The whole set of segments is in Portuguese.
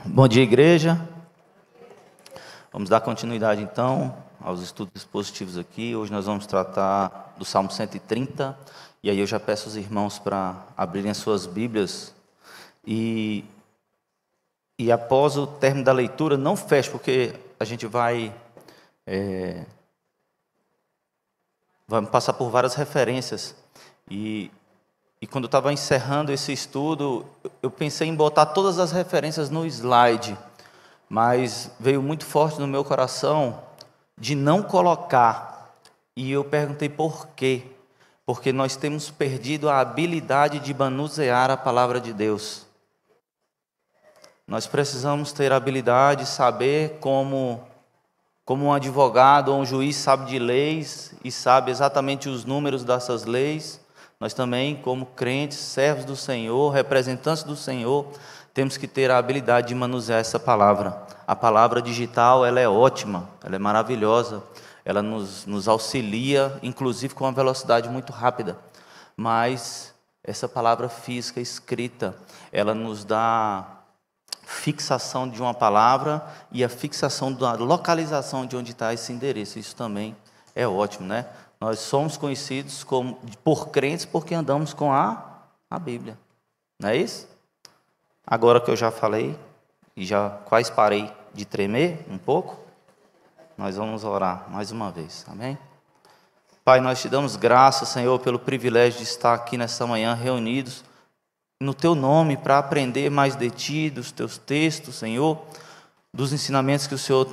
Bom dia, igreja. Vamos dar continuidade, então, aos estudos expositivos aqui. Hoje nós vamos tratar do Salmo 130. E aí eu já peço aos irmãos para abrirem as suas Bíblias. E após o término da leitura, não feche, porque a gente vai passar por várias referências. E quando eu estava encerrando esse estudo, eu pensei em botar todas as referências no slide, mas veio muito forte no meu coração de não colocar. E eu perguntei por quê? Porque nós temos perdido a habilidade de manusear a palavra de Deus. Nós precisamos ter a habilidade de saber como um advogado ou um juiz sabe de leis e sabe exatamente os números dessas leis. Nós também, como crentes, servos do Senhor, representantes do Senhor, temos que ter a habilidade de manusear essa palavra. A palavra digital, ela é ótima, ela é maravilhosa, ela nos auxilia, inclusive com uma velocidade muito rápida. Mas essa palavra física, escrita, ela nos dá fixação de uma palavra e a fixação da localização de onde está esse endereço. Isso também é ótimo, né? Nós somos conhecidos por crentes porque andamos com a Bíblia. Não é isso? Agora que eu já falei e já quase parei de tremer um pouco, nós vamos orar mais uma vez. Amém? Pai, nós te damos graças, Senhor, pelo privilégio de estar aqui nessa manhã reunidos no Teu nome para aprender mais de Ti, dos Teus textos, Senhor, dos ensinamentos que o Senhor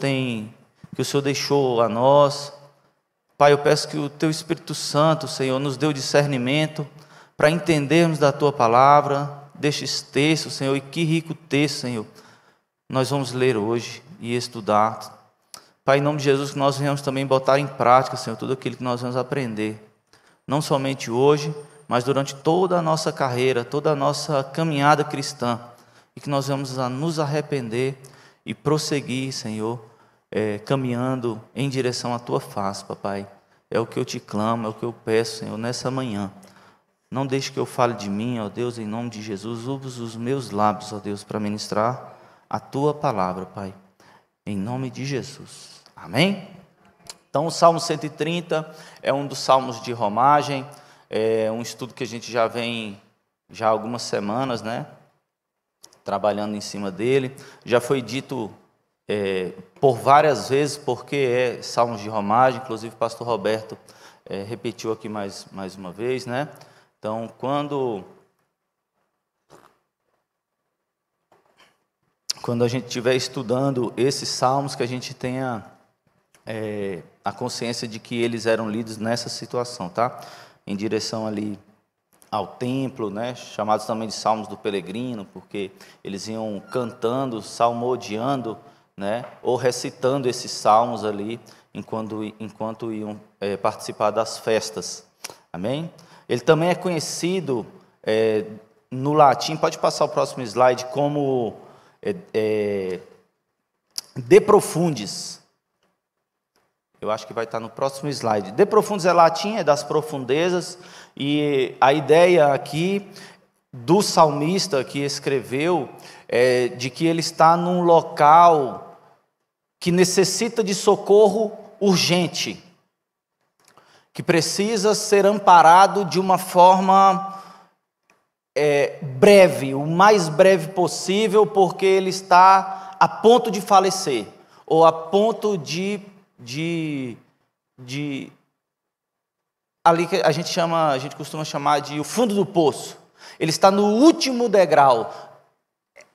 deixou a nós. Pai, eu peço que o Teu Espírito Santo, Senhor, nos dê o discernimento para entendermos da Tua palavra, destes textos, Senhor, e que rico texto, Senhor, nós vamos ler hoje e estudar. Pai, em nome de Jesus, que nós venhamos também botar em prática, Senhor, tudo aquilo que nós vamos aprender, não somente hoje, mas durante toda a nossa carreira, toda a nossa caminhada cristã, e que nós vamos nos arrepender e prosseguir, Senhor, caminhando em direção à Tua face, Papai. É o que eu te clamo, é o que eu peço, Senhor, nessa manhã. Não deixe que eu fale de mim, ó Deus, em nome de Jesus. Usa os meus lábios, ó Deus, para ministrar a Tua palavra, Pai. Em nome de Jesus. Amém? Então, o Salmo 130 é um dos salmos de romagem. É um estudo que a gente já vem há algumas semanas, né? Trabalhando em cima dele. Já foi dito por várias vezes, porque é salmos de romagem, inclusive o pastor Roberto repetiu aqui mais uma vez, né? Então, quando a gente estiver estudando esses salmos, que a gente tenha a consciência de que eles eram lidos nessa situação, tá? Em direção ali ao templo, né? Chamados também de salmos do peregrino, porque eles iam cantando, salmodiando, né? Ou recitando esses salmos ali enquanto iam participar das festas. Amém? Ele também é conhecido no latim, pode passar o próximo slide, como De Profundis. Eu acho que vai estar no próximo slide. De Profundis é latim, é das profundezas, e a ideia aqui do salmista que escreveu é de que ele está num local que necessita de socorro urgente, que precisa ser amparado de uma forma breve, o mais breve possível, porque ele está a ponto de falecer, ou a ponto de ali que a gente costuma chamar de o fundo do poço. Ele está no último degrau.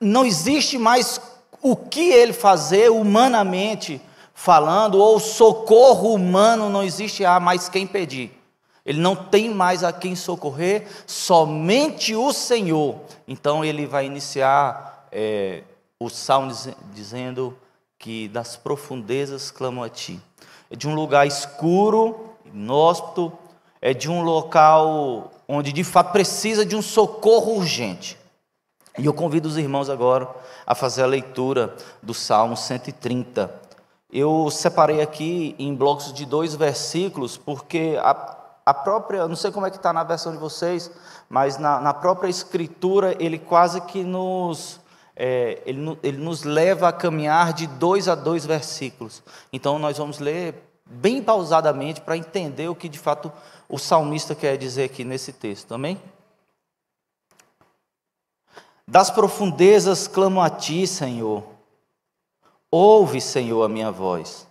Não existe mais o que ele fazer humanamente falando, ou socorro humano, não existe mais quem pedir. Ele não tem mais a quem socorrer, somente o Senhor. Então ele vai iniciar o salmo dizendo que das profundezas clamo a Ti. É de um lugar escuro, inóspito, é de um local onde de fato precisa de um socorro urgente. E eu convido os irmãos agora a fazer a leitura do Salmo 130. Eu separei aqui em blocos de 2 versículos, porque a própria, não sei como é que está na versão de vocês, mas na própria escritura ele quase que nos ele nos leva a caminhar de 2 a 2 versículos. Então nós vamos ler bem pausadamente para entender o que de fato o salmista quer dizer aqui nesse texto, amém? Das profundezas clamo a ti, Senhor. Ouve, Senhor, a minha voz.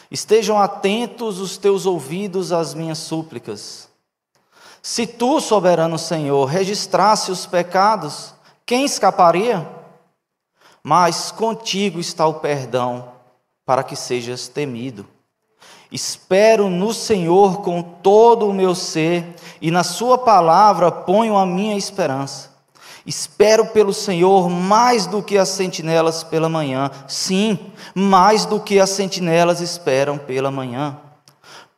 Estejam atentos os teus ouvidos às minhas súplicas. Se tu, soberano Senhor, registrasse os pecados, quem escaparia? Mas contigo está o perdão, para que sejas temido. Espero no Senhor com todo o meu ser, e na sua palavra ponho a minha esperança. Espero pelo Senhor mais do que as sentinelas pela manhã. Sim, mais do que as sentinelas esperam pela manhã.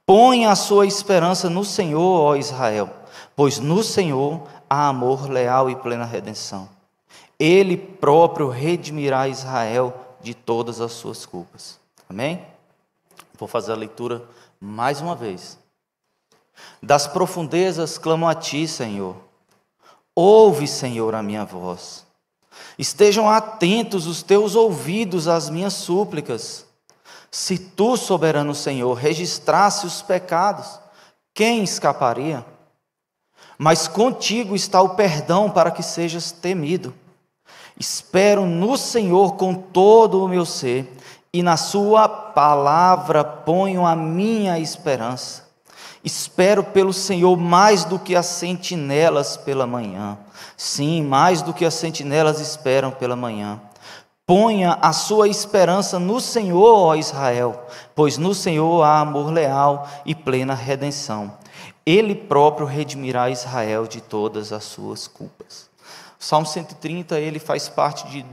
Põe a sua esperança no Senhor, ó Israel, pois no Senhor há amor leal e plena redenção. Ele próprio redimirá Israel de todas as suas culpas. Amém? Vou fazer a leitura mais uma vez. Das profundezas clamo a ti, Senhor. Ouve, Senhor, a minha voz. Estejam atentos os teus ouvidos às minhas súplicas. Se tu, soberano Senhor, registrasse os pecados, quem escaparia? Mas contigo está o perdão para que sejas temido. Espero no Senhor com todo o meu ser, e na sua palavra ponho a minha esperança. Espero pelo Senhor mais do que as sentinelas pela manhã. Sim, mais do que as sentinelas esperam pela manhã. Ponha a sua esperança no Senhor, ó Israel, pois no Senhor há amor leal e plena redenção. Ele próprio redimirá Israel de todas as suas culpas. O Salmo 130, ele faz parte de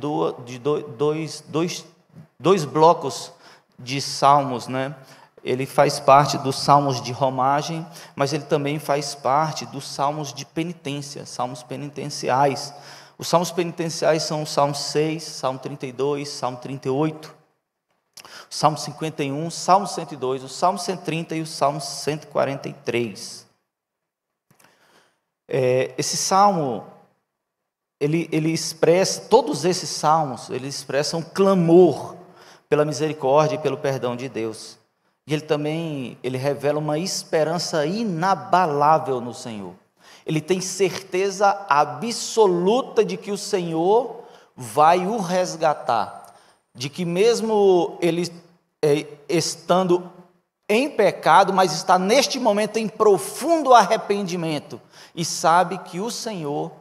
dois blocos de salmos, né? Ele faz parte dos salmos de romagem, mas ele também faz parte dos salmos de penitência, salmos penitenciais. Os salmos penitenciais são o Salmo 6, Salmo 32, Salmo 38, Salmo 51, Salmo 102, o Salmo 130 e o Salmo 143. Esse salmo, ele expressa, todos esses salmos, eles expressam clamor pela misericórdia e pelo perdão de Deus. E ele revela uma esperança inabalável no Senhor. Ele tem certeza absoluta de que o Senhor vai o resgatar. De que mesmo ele estando em pecado, mas está neste momento em profundo arrependimento. E sabe que o Senhor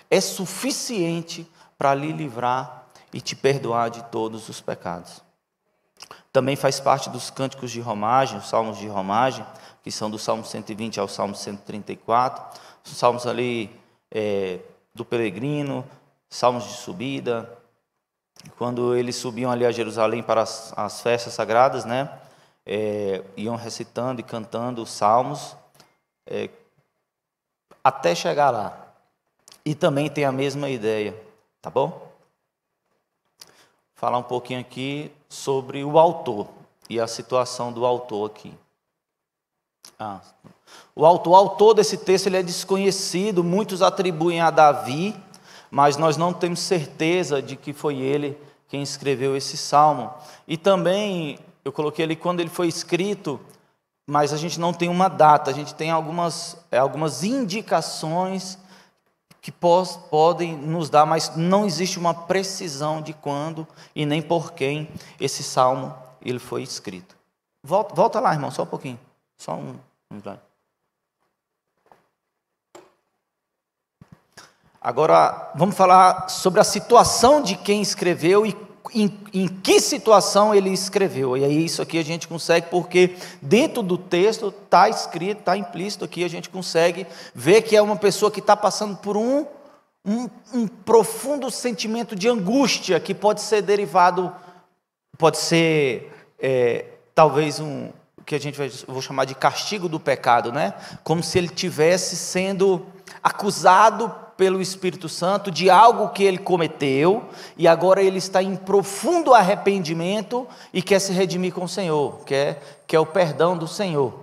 é suficiente para lhe livrar e te perdoar de todos os pecados. Também faz parte dos cânticos de romagem, os salmos de romagem, que são do Salmo 120 ao Salmo 134, os salmos ali do peregrino, salmos de subida, quando eles subiam ali a Jerusalém para as festas sagradas, né, iam recitando e cantando os salmos, até chegar lá. E também tem a mesma ideia, tá bom? Falar um pouquinho aqui sobre o autor e a situação do autor aqui. O autor desse texto ele é desconhecido, muitos atribuem a Davi, mas nós não temos certeza de que foi ele quem escreveu esse salmo. E também, eu coloquei ali quando ele foi escrito, mas a gente não tem uma data, a gente tem algumas indicações que podem nos dar, mas não existe uma precisão de quando e nem por quem esse salmo ele foi escrito. Volta lá, irmão, só um pouquinho. Só um slide. Agora, vamos falar sobre a situação de quem escreveu e em que situação ele escreveu. E aí isso aqui a gente consegue, porque dentro do texto está escrito, está implícito aqui, a gente consegue ver que é uma pessoa que está passando por um profundo sentimento de angústia, que pode ser derivado, pode ser talvez que a gente vou chamar de castigo do pecado, né? Como se ele tivesse sendo acusado pelo Espírito Santo de algo que ele cometeu, e agora ele está em profundo arrependimento e quer se redimir com o Senhor, quer o perdão do Senhor.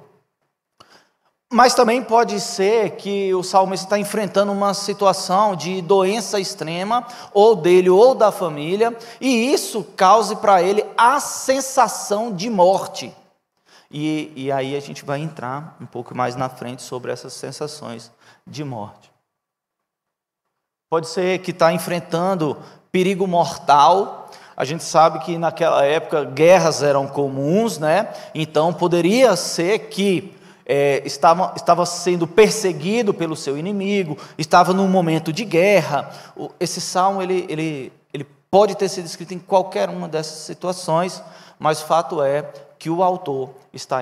Mas também pode ser que o salmista está enfrentando uma situação de doença extrema, ou dele ou da família, e isso cause para ele a sensação de morte. E aí a gente vai entrar um pouco mais na frente sobre essas sensações de morte. Pode ser que está enfrentando perigo mortal. A gente sabe que naquela época guerras eram comuns, né? Então poderia ser que estava sendo perseguido pelo seu inimigo, estava num momento de guerra. Esse salmo ele pode ter sido escrito em qualquer uma dessas situações, mas o fato é que o autor está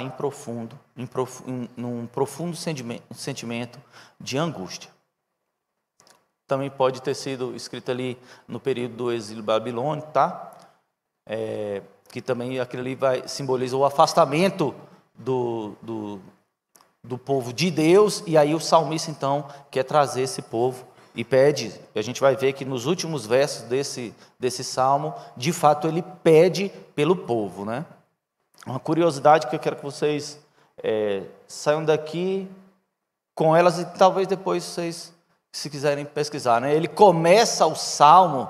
num profundo sentimento de angústia. Também pode ter sido escrito ali no período do exílio babilônico, tá? Que também aquilo ali simboliza o afastamento do povo de Deus, e aí o salmista então quer trazer esse povo e pede, e a gente vai ver que nos últimos versos desse salmo, de fato ele pede pelo povo, né? Uma curiosidade que eu quero que vocês saiam daqui com elas, e talvez depois vocês, se quiserem pesquisar, né? Ele começa o salmo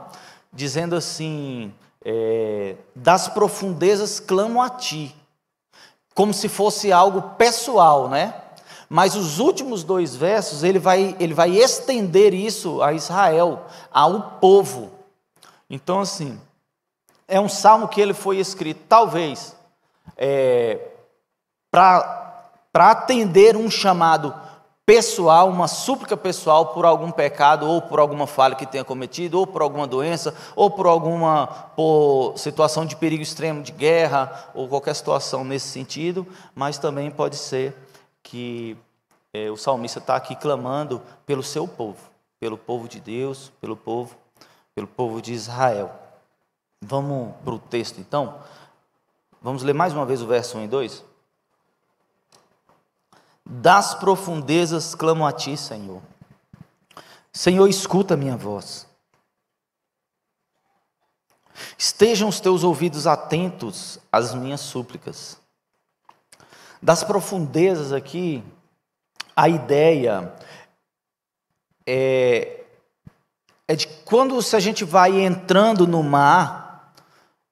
dizendo assim, das profundezas clamo a ti, como se fosse algo pessoal, né? Mas os últimos 2 versos, ele vai estender isso a Israel, ao povo. Então, assim, é um salmo que ele foi escrito, talvez, para atender um chamado pessoal, uma súplica pessoal por algum pecado, ou por alguma falha que tenha cometido, ou por alguma doença, ou por situação de perigo extremo de guerra, ou qualquer situação nesse sentido, mas também pode ser que o salmista está aqui clamando pelo seu povo, pelo povo de Deus, pelo povo de Israel. Vamos para o texto então? Vamos ler mais uma vez o verso 1 e 2? Das profundezas clamo a ti, Senhor. Senhor, escuta a minha voz. Estejam os teus ouvidos atentos às minhas súplicas. Das profundezas aqui, a ideia é de se a gente vai entrando no mar,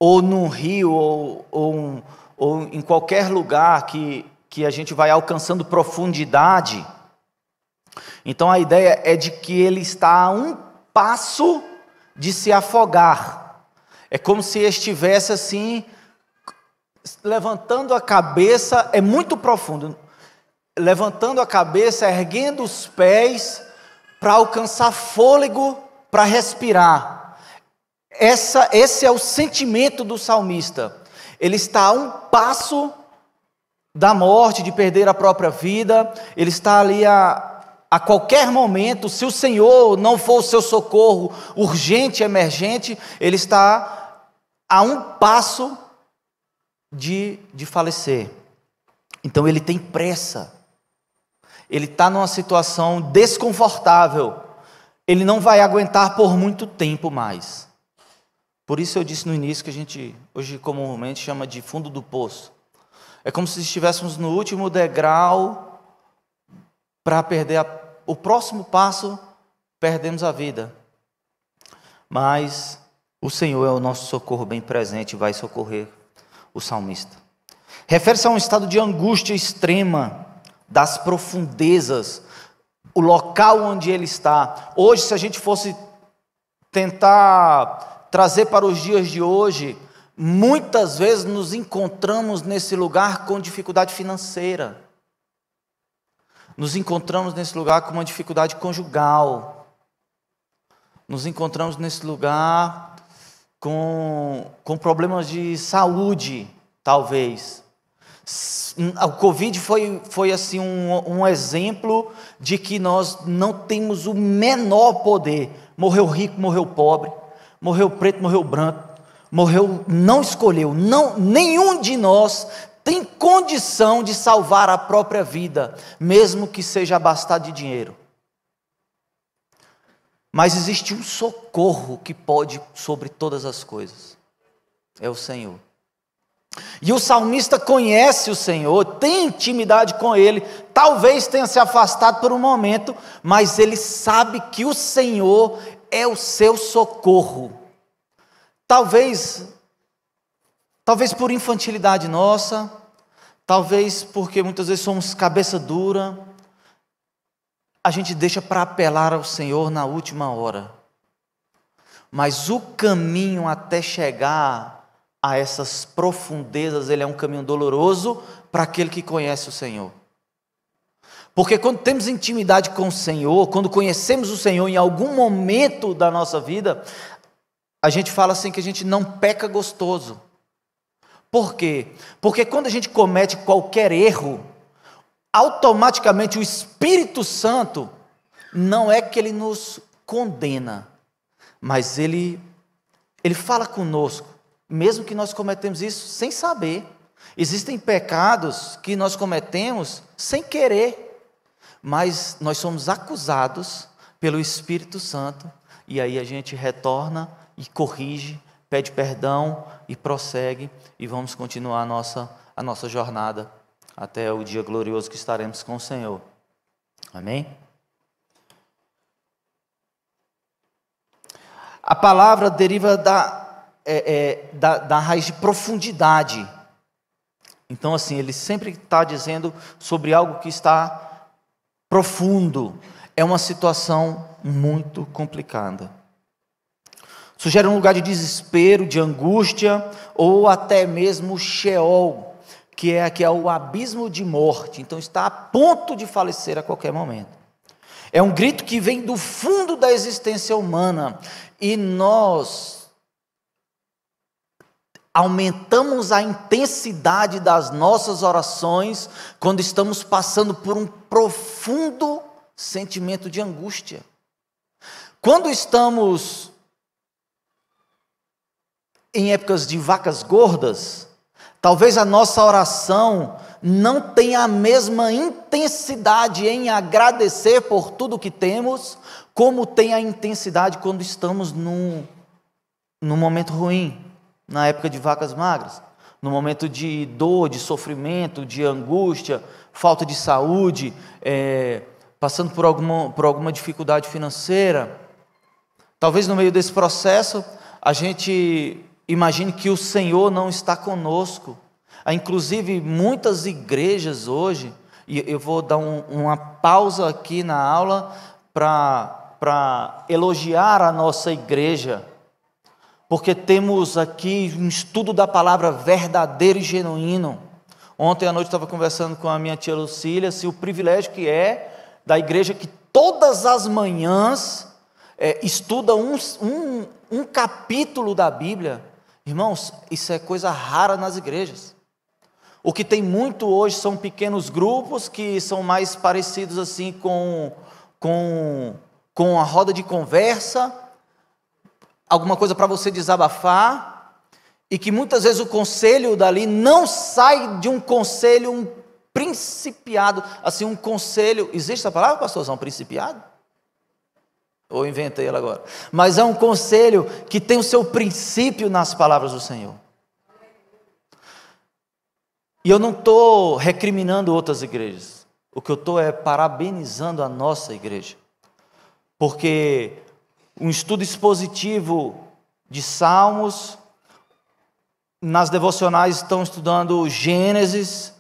ou num rio, ou em qualquer lugar que a gente vai alcançando profundidade. Então a ideia é de que ele está a um passo de se afogar. É como se estivesse assim, levantando a cabeça, é muito profundo, levantando a cabeça, erguendo os pés, para alcançar fôlego, para respirar. Esse é o sentimento do salmista. Ele está a um passo da morte, de perder a própria vida. Ele está ali a qualquer momento, se o Senhor não for o seu socorro urgente, emergente, ele está a um passo de falecer. Então ele tem pressa, ele está numa situação desconfortável, ele não vai aguentar por muito tempo mais. Por isso eu disse no início que a gente hoje comumente chama de fundo do poço. É como se estivéssemos no último degrau, para perder o próximo passo, perdemos a vida. Mas o Senhor é o nosso socorro bem presente e vai socorrer o salmista. Refere-se a um estado de angústia extrema, das profundezas, o local onde ele está. Hoje, se a gente fosse tentar trazer para os dias de hoje, muitas vezes nos encontramos nesse lugar com dificuldade financeira. Nos encontramos nesse lugar com uma dificuldade conjugal. Nos encontramos nesse lugar com problemas de saúde, talvez. O Covid foi assim um exemplo de que nós não temos o menor poder. Morreu rico, morreu pobre, morreu preto, morreu branco, morreu, não escolheu. Nenhum de nós tem condição de salvar a própria vida, mesmo que seja abastado de dinheiro. Mas existe um socorro que pode sobre todas as coisas. É o Senhor. E o salmista conhece o Senhor, tem intimidade com Ele, talvez tenha se afastado por um momento, mas ele sabe que o Senhor é o seu socorro. Talvez por infantilidade nossa, talvez porque muitas vezes somos cabeça dura, a gente deixa para apelar ao Senhor na última hora. Mas o caminho até chegar a essas profundezas, ele é um caminho doloroso para aquele que conhece o Senhor. Porque quando temos intimidade com o Senhor, quando conhecemos o Senhor em algum momento da nossa vida, a gente fala assim que a gente não peca gostoso. Por quê? Porque quando a gente comete qualquer erro, automaticamente o Espírito Santo, não é que ele nos condena, mas ele fala conosco, mesmo que nós cometemos isso sem saber. Existem pecados que nós cometemos sem querer, mas nós somos acusados pelo Espírito Santo, e aí a gente retorna e corrige, pede perdão e prossegue, e vamos continuar a nossa jornada até o dia glorioso que estaremos com o Senhor. Amém? A palavra deriva da raiz de profundidade. Então, assim, ele sempre está dizendo sobre algo que está profundo. É uma situação muito complicada. Sugere um lugar de desespero, de angústia, ou até mesmo Sheol, que é o abismo de morte. Então, está a ponto de falecer a qualquer momento. É um grito que vem do fundo da existência humana. E nós aumentamos a intensidade das nossas orações quando estamos passando por um profundo sentimento de angústia. Quando estamos em épocas de vacas gordas, talvez a nossa oração não tenha a mesma intensidade em agradecer por tudo que temos, como tem a intensidade quando estamos num momento ruim, na época de vacas magras, no momento de dor, de sofrimento, de angústia, falta de saúde, passando por alguma dificuldade financeira. Talvez no meio desse processo a gente imagine que o Senhor não está conosco. Há inclusive muitas igrejas hoje, e eu vou dar uma pausa aqui na aula para elogiar a nossa igreja, porque temos aqui um estudo da palavra verdadeiro e genuíno. Ontem à noite eu estava conversando com a minha tia Lucília, se o privilégio que é da igreja que todas as manhãs estuda um capítulo da Bíblia. Irmãos, isso é coisa rara nas igrejas. O que tem muito hoje são pequenos grupos que são mais parecidos assim com a roda de conversa, alguma coisa para você desabafar, e que muitas vezes o conselho dali não sai de um conselho principiado, assim, um conselho, existe essa palavra, pastorzão, principiado? Ou inventei ela agora? Mas é um conselho que tem o seu princípio nas palavras do Senhor. E eu não estou recriminando outras igrejas. O que eu estou parabenizando a nossa igreja. Porque um estudo expositivo de Salmos, nas devocionais estão estudando Gênesis,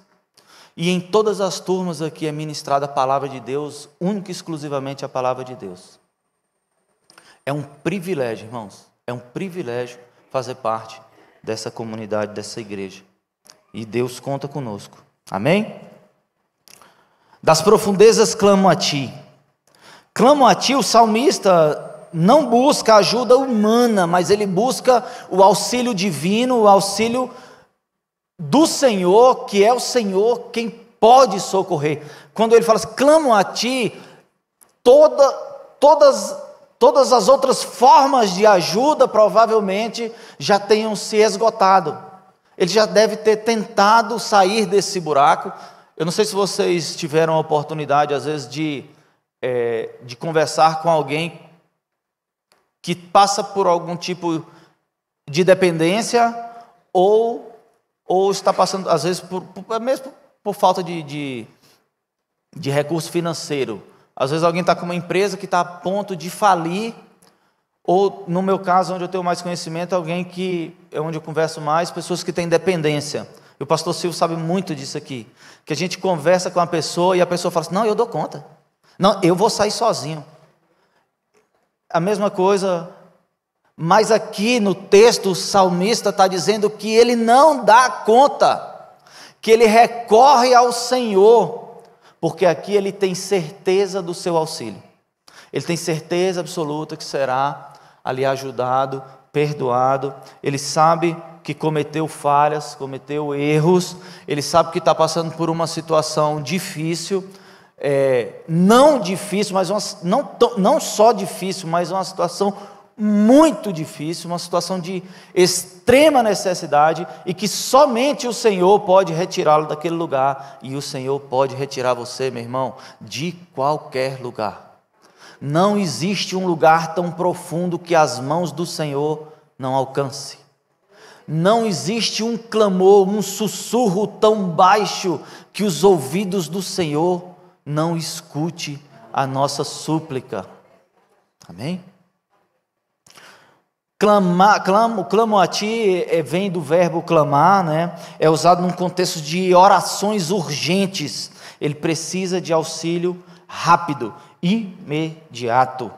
e em todas as turmas aqui é ministrada a palavra de Deus, única e exclusivamente a palavra de Deus. É um privilégio, irmãos, é um privilégio fazer parte dessa comunidade, dessa igreja. E Deus conta conosco. Amém? Das profundezas clamo a ti. Clamo a ti, o salmista não busca ajuda humana, mas ele busca o auxílio divino, o auxílio do Senhor, que é o Senhor quem pode socorrer. Quando ele fala assim, clamo a ti, todas as outras formas de ajuda provavelmente já tenham se esgotado. Ele já deve ter tentado sair desse buraco. Eu não sei se vocês tiveram a oportunidade, às vezes, de conversar com alguém que passa por algum tipo de dependência ou ou está passando, às vezes, mesmo por falta de recurso financeiro. Às vezes alguém está com uma empresa que está a ponto de falir, ou no meu caso, onde eu tenho mais conhecimento, alguém que é onde eu converso mais, pessoas que têm dependência. E o pastor Silvio sabe muito disso aqui, que a gente conversa com a pessoa e a pessoa fala assim, não, eu dou conta, não, eu vou sair sozinho. A mesma coisa, mas aqui no texto o salmista está dizendo que ele não dá conta, que ele recorre ao Senhor, porque aqui ele tem certeza do seu auxílio, ele tem certeza absoluta que será ali ajudado, perdoado, ele sabe que cometeu falhas, cometeu erros, ele sabe que está passando por uma situação difícil, não difícil, mas não só difícil, mas uma situação muito difícil, uma situação de extrema necessidade, e que somente o Senhor pode retirá-lo daquele lugar, e o Senhor pode retirar você, meu irmão, de qualquer lugar. Não existe um lugar tão profundo que as mãos do Senhor não alcance. Não existe um clamor, um sussurro tão baixo que os ouvidos do Senhor não escute a nossa súplica. Amém? Clamo a ti, vem do verbo clamar, né? É usado num contexto de orações urgentes. Ele precisa de auxílio rápido, imediato.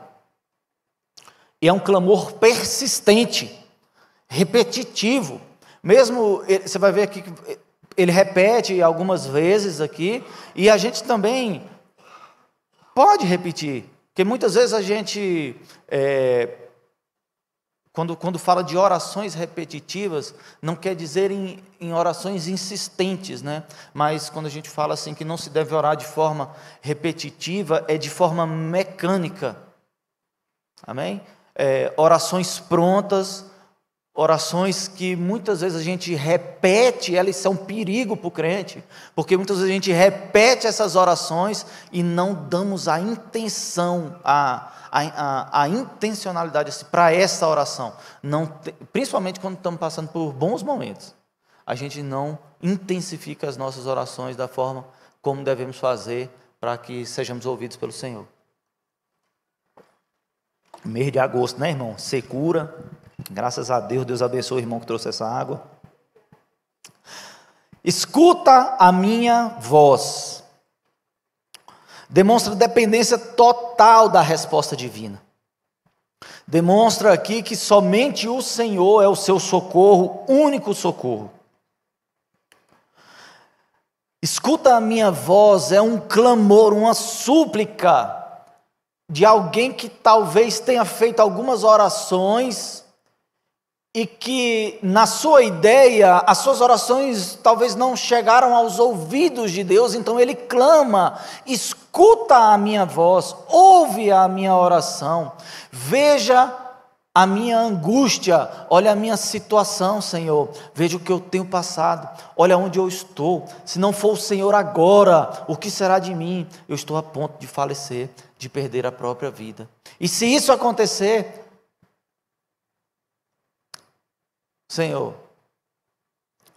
E é um clamor persistente, repetitivo. Mesmo, você vai ver aqui que ele repete algumas vezes aqui, e a gente também pode repetir, porque muitas vezes a gente, quando fala de orações repetitivas, não quer dizer em orações insistentes, né? Mas quando a gente fala assim que não se deve orar de forma repetitiva, é de forma mecânica, amém? Orações prontas, orações que muitas vezes a gente repete, elas são um perigo para o crente, porque muitas vezes a gente repete essas orações e não damos a intenção, a intencionalidade assim, para essa oração, principalmente quando estamos passando por bons momentos, a gente não intensifica as nossas orações da forma como devemos fazer para que sejamos ouvidos pelo Senhor. Mês de agosto, né, irmão? Secura. Graças a Deus, Deus abençoe o irmão que trouxe essa água. Escuta a minha voz. Demonstra dependência total da resposta divina. Demonstra aqui que somente o Senhor é o seu socorro, único socorro. Escuta a minha voz, é um clamor, uma súplica de alguém que talvez tenha feito algumas orações e que, na sua ideia, as suas orações talvez não chegaram aos ouvidos de Deus, então ele clama: escuta a minha voz, ouve a minha oração, veja a minha angústia, olha a minha situação, Senhor, veja o que eu tenho passado, olha onde eu estou, se não for o Senhor agora, o que será de mim? Eu estou a ponto de falecer, de perder a própria vida. E se isso acontecer, Senhor,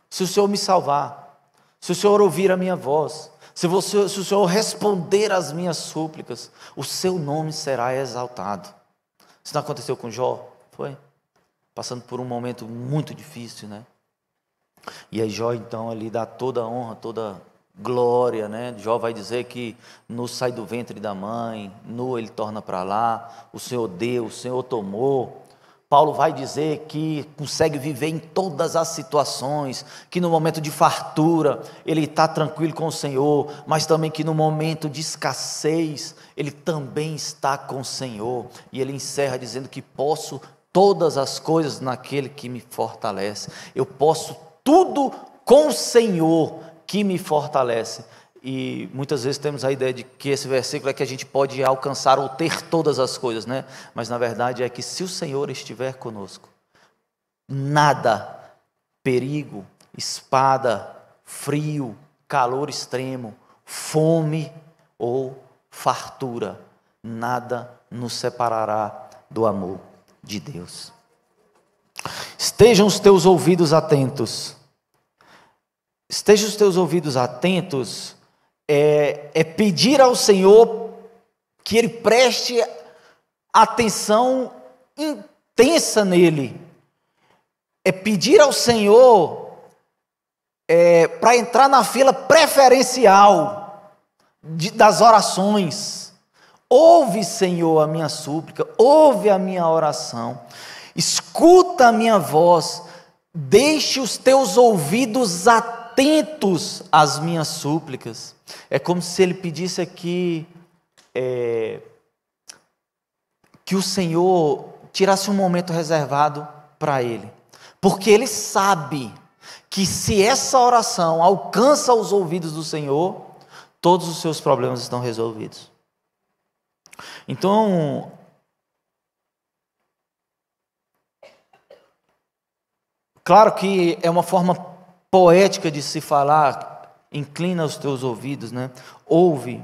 se o Senhor me salvar, se o Senhor ouvir a minha voz, se o Senhor responder às minhas súplicas, o seu nome será exaltado. Isso não aconteceu com Jó? Foi? Passando por um momento muito difícil, né? E aí Jó então ali dá toda a honra, toda a glória, né? Jó vai dizer que nu sai do ventre da mãe, nu ele torna para lá, o Senhor deu, o Senhor tomou. Paulo vai dizer que consegue viver em todas as situações, que no momento de fartura ele está tranquilo com o Senhor, mas também que no momento de escassez ele também está com o Senhor. E ele encerra dizendo que posso todas as coisas naquele que me fortalece. Eu posso tudo com o Senhor que me fortalece. E muitas vezes temos a ideia de que esse versículo é que a gente pode alcançar ou ter todas as coisas, né? Mas na verdade é que se o Senhor estiver conosco, nada, perigo, espada, frio, calor extremo, fome ou fartura, nada nos separará do amor de Deus. Estejam os teus ouvidos atentos esteja os teus ouvidos atentos, é pedir ao Senhor que Ele preste atenção intensa nele. É pedir ao Senhor para entrar na fila preferencial das orações. Ouve, Senhor, a minha súplica, ouve a minha oração, escuta a minha voz, deixe os teus ouvidos atentos às minhas súplicas. É como se ele pedisse aqui que o Senhor tirasse um momento reservado para ele, porque ele sabe que se essa oração alcança os ouvidos do Senhor, todos os seus problemas estão resolvidos. Então, claro que é uma forma poética de se falar, inclina os teus ouvidos, né? Ouve.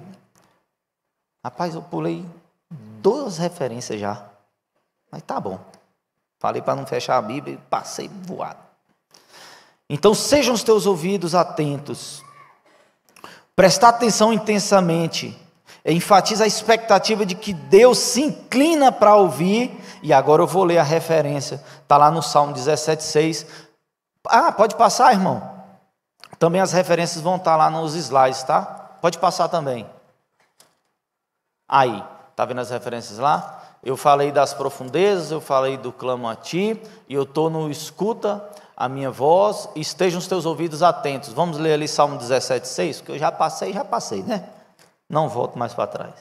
Rapaz, eu pulei 2 referências já, mas tá bom. Falei para não fechar a Bíblia e passei voado. Então, sejam os teus ouvidos atentos, prestar atenção intensamente, enfatiza a expectativa de que Deus se inclina para ouvir. E agora eu vou ler a referência, está lá no Salmo 17,6. Pode passar, irmão. Também as referências vão estar lá nos slides, tá? Pode passar também. Aí, está vendo as referências lá? Eu falei das profundezas, eu falei do clamo a ti, e eu estou no escuta a minha voz, e estejam os teus ouvidos atentos. Vamos ler ali Salmo 17,6, porque eu já passei, né? Não volto mais para trás.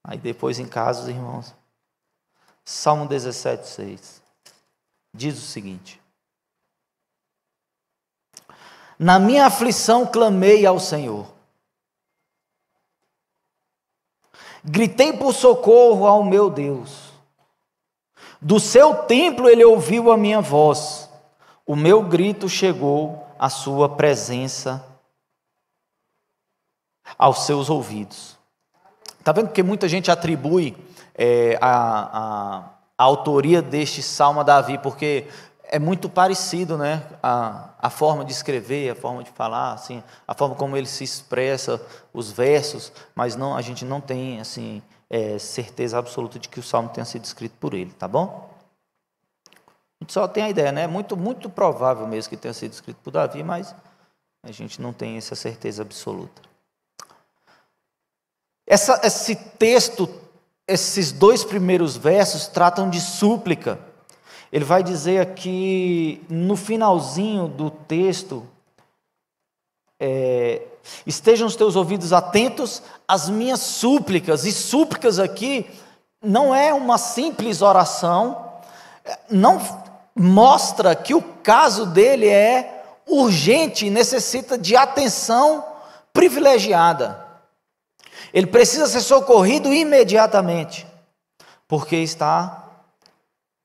Aí depois em casa, os irmãos. Salmo 17,6 diz o seguinte: na minha aflição clamei ao Senhor, gritei por socorro ao meu Deus. Do seu templo ele ouviu a minha voz, o meu grito chegou à sua presença, aos seus ouvidos. Está vendo que muita gente atribui a autoria deste salmo a Davi, porque é muito parecido, né? A forma de escrever, a forma de falar, assim, a forma como ele se expressa, os versos, mas não, a gente não tem assim, certeza absoluta de que o salmo tenha sido escrito por ele, tá bom? A gente só tem a ideia, né? Muito, muito provável mesmo que tenha sido escrito por Davi, mas a gente não tem essa certeza absoluta. Esse texto, esses 2 primeiros versos tratam de súplica. Ele vai dizer aqui, no finalzinho do texto, estejam os teus ouvidos atentos às minhas súplicas. E súplicas aqui não é uma simples oração, não mostra que o caso dele é urgente, necessita de atenção privilegiada. Ele precisa ser socorrido imediatamente, porque está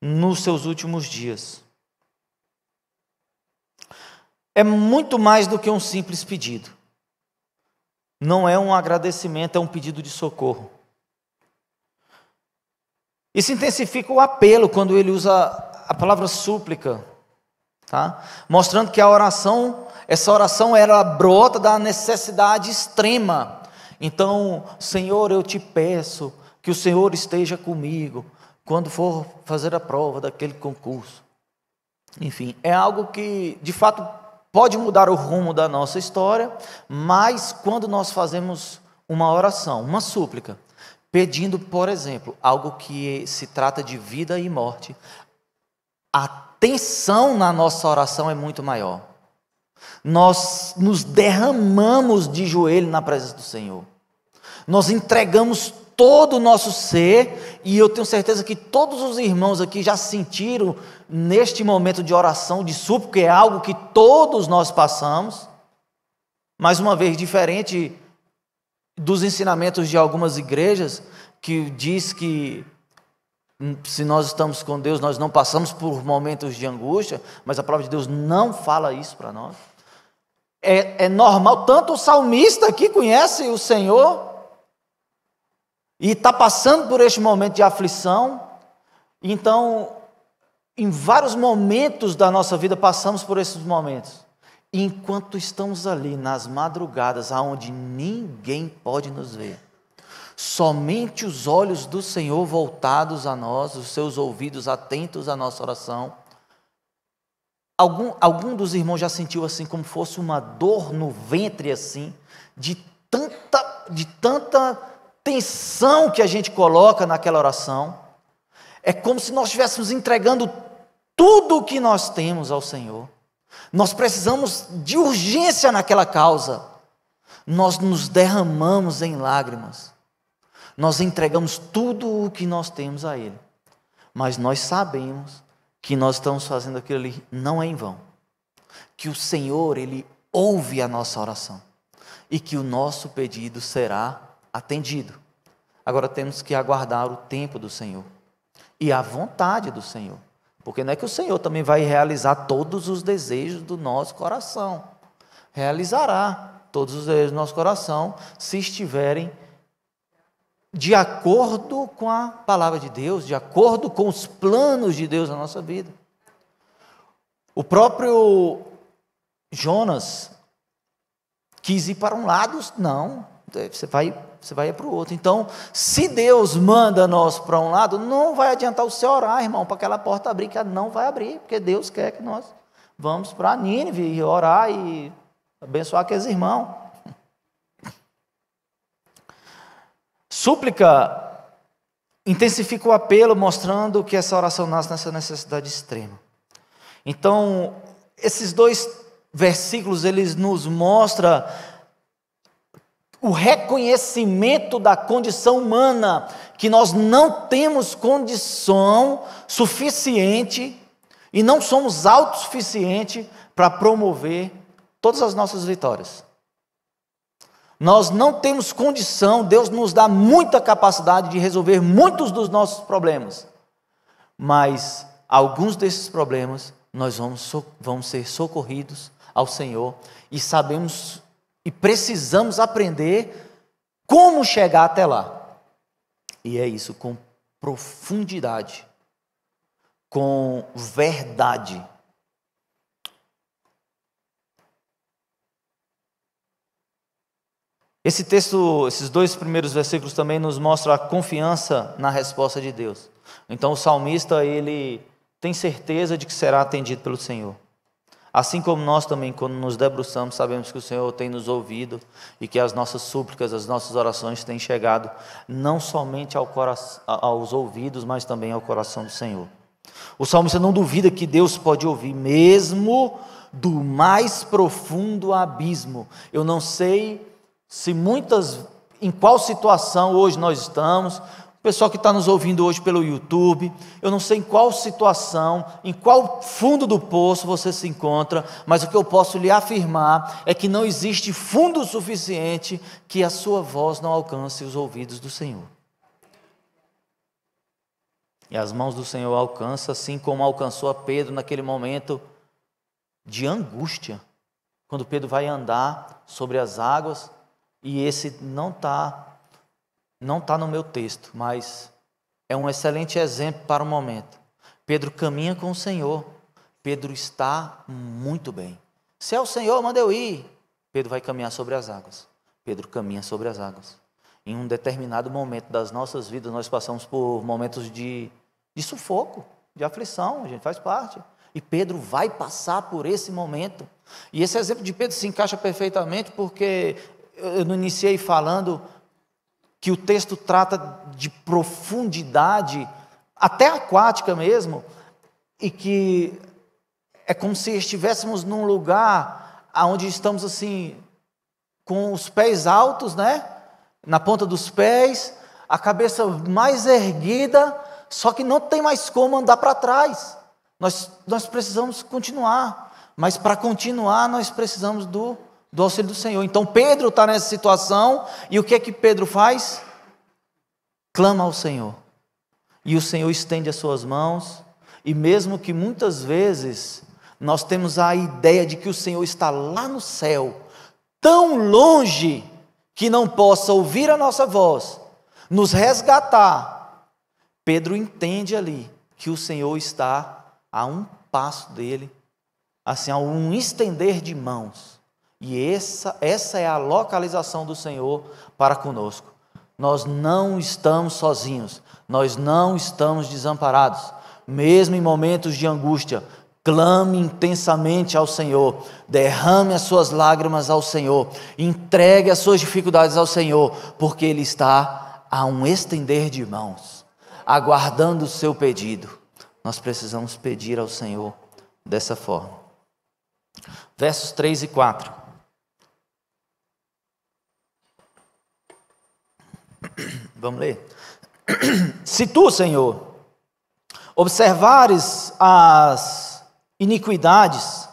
nos seus últimos dias. É muito mais do que um simples pedido. Não é um agradecimento, é um pedido de socorro. Isso intensifica o apelo quando ele usa a palavra súplica, tá? Mostrando que essa oração era brota da necessidade extrema. Então, Senhor, eu te peço que o Senhor esteja comigo quando for fazer a prova daquele concurso. Enfim, é algo que, de fato, pode mudar o rumo da nossa história, mas quando nós fazemos uma oração, uma súplica, pedindo, por exemplo, algo que se trata de vida e morte, a tensão na nossa oração é muito maior. Nós nos derramamos de joelho na presença do Senhor. Nós entregamos todo o nosso ser, e eu tenho certeza que todos os irmãos aqui já sentiram neste momento de oração, de súplica, que é algo que todos nós passamos. Mais uma vez, diferente dos ensinamentos de algumas igrejas, que diz que se nós estamos com Deus, nós não passamos por momentos de angústia, mas a palavra de Deus não fala isso para nós. É normal, tanto o salmista aqui conhece o Senhor, e está passando por este momento de aflição. Então, em vários momentos da nossa vida passamos por esses momentos. E enquanto estamos ali nas madrugadas, aonde ninguém pode nos ver, somente os olhos do Senhor voltados a nós, os seus ouvidos atentos à nossa oração. Algum dos irmãos já sentiu assim, como fosse uma dor no ventre, assim, de tanta tensão que a gente coloca naquela oração? É como se nós estivéssemos entregando tudo o que nós temos ao Senhor. Nós precisamos de urgência naquela causa. Nós nos derramamos em lágrimas. Nós entregamos tudo o que nós temos a Ele. Mas nós sabemos que nós estamos fazendo aquilo ali não é em vão. Que o Senhor, Ele ouve a nossa oração. E que o nosso pedido será atendido. Agora temos que aguardar o tempo do Senhor. E a vontade do Senhor. Porque não é que o Senhor também vai realizar todos os desejos do nosso coração. Realizará todos os desejos do nosso coração, se estiverem de acordo com a palavra de Deus, de acordo com os planos de Deus na nossa vida. O próprio Jonas quis ir para um lado, não, você vai para o outro. Então, se Deus manda nós para um lado, não vai adiantar você orar, irmão, para aquela porta abrir, que ela não vai abrir, porque Deus quer que nós vamos para Nínive e orar e abençoar aqueles irmãos. Súplica intensifica o apelo, mostrando que essa oração nasce nessa necessidade extrema. Então, esses dois versículos, eles nos mostram o reconhecimento da condição humana, que nós não temos condição suficiente e não somos autossuficientes para promover todas as nossas vitórias. Nós não temos condição, Deus nos dá muita capacidade de resolver muitos dos nossos problemas, mas alguns desses problemas nós vamos ser socorridos ao Senhor e sabemos e precisamos aprender como chegar até lá. E é isso, com profundidade, com verdade. Esse texto, esses dois primeiros versículos também nos mostram a confiança na resposta de Deus. Então o salmista, ele tem certeza de que será atendido pelo Senhor. Assim como nós também, quando nos debruçamos, sabemos que o Senhor tem nos ouvido e que as nossas súplicas, as nossas orações têm chegado não somente aos ouvidos, mas também ao coração do Senhor. O salmista não duvida que Deus pode ouvir, mesmo do mais profundo abismo. Eu não sei em qual situação hoje nós estamos, o pessoal que está nos ouvindo hoje pelo YouTube, eu não sei em qual situação, em qual fundo do poço você se encontra, mas o que eu posso lhe afirmar é que não existe fundo suficiente que a sua voz não alcance os ouvidos do Senhor. E as mãos do Senhor alcançam, assim como alcançou a Pedro naquele momento de angústia, quando Pedro vai andar sobre as águas. E esse não está no meu texto, mas é um excelente exemplo para o momento. Pedro caminha com o Senhor. Pedro está muito bem. Se é o Senhor, manda eu ir. Pedro vai caminhar sobre as águas. Pedro caminha sobre as águas. Em um determinado momento das nossas vidas, nós passamos por momentos de sufoco, de aflição, a gente faz parte. E Pedro vai passar por esse momento. E esse exemplo de Pedro se encaixa perfeitamente, porque eu não iniciei falando que o texto trata de profundidade, até aquática mesmo, e que é como se estivéssemos num lugar onde estamos assim, com os pés altos, né? Na ponta dos pés, a cabeça mais erguida, só que não tem mais como andar para trás. Nós precisamos continuar, mas para continuar nós precisamos do auxílio do Senhor. Então Pedro está nessa situação, e o que é que Pedro faz? Clama ao Senhor, e o Senhor estende as suas mãos, e mesmo que muitas vezes nós temos a ideia de que o Senhor está lá no céu, tão longe que não possa ouvir a nossa voz, nos resgatar, Pedro entende ali que o Senhor está a um passo dele, assim, a um estender de mãos. E essa é a localização do Senhor para conosco. Nós não estamos sozinhos, nós não estamos desamparados. Mesmo em momentos de angústia, clame intensamente ao Senhor, derrame as suas lágrimas ao Senhor, entregue as suas dificuldades ao Senhor, porque Ele está a um estender de mãos, aguardando o seu pedido. Nós precisamos pedir ao Senhor dessa forma. Versos 3 e 4. Vamos ler? Se tu, Senhor, observares as iniquidades,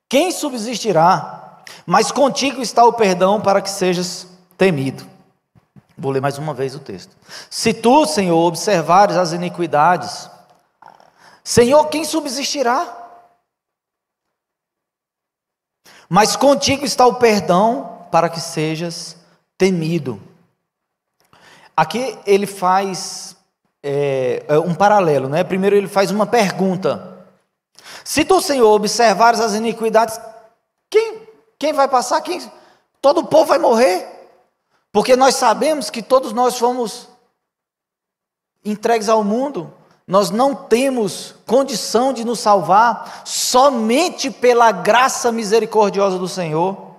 quem subsistirá? Mas contigo está o perdão para que sejas temido. Vou ler mais uma vez o texto. Se tu, Senhor, observares as iniquidades, Senhor, quem subsistirá? Mas contigo está o perdão para que sejas temido. Aqui ele faz um paralelo, né? Primeiro ele faz uma pergunta. Se tu, Senhor, observares as iniquidades, quem vai passar? Todo o povo vai morrer? Porque nós sabemos que todos nós fomos entregues ao mundo. Nós não temos condição de nos salvar somente pela graça misericordiosa do Senhor.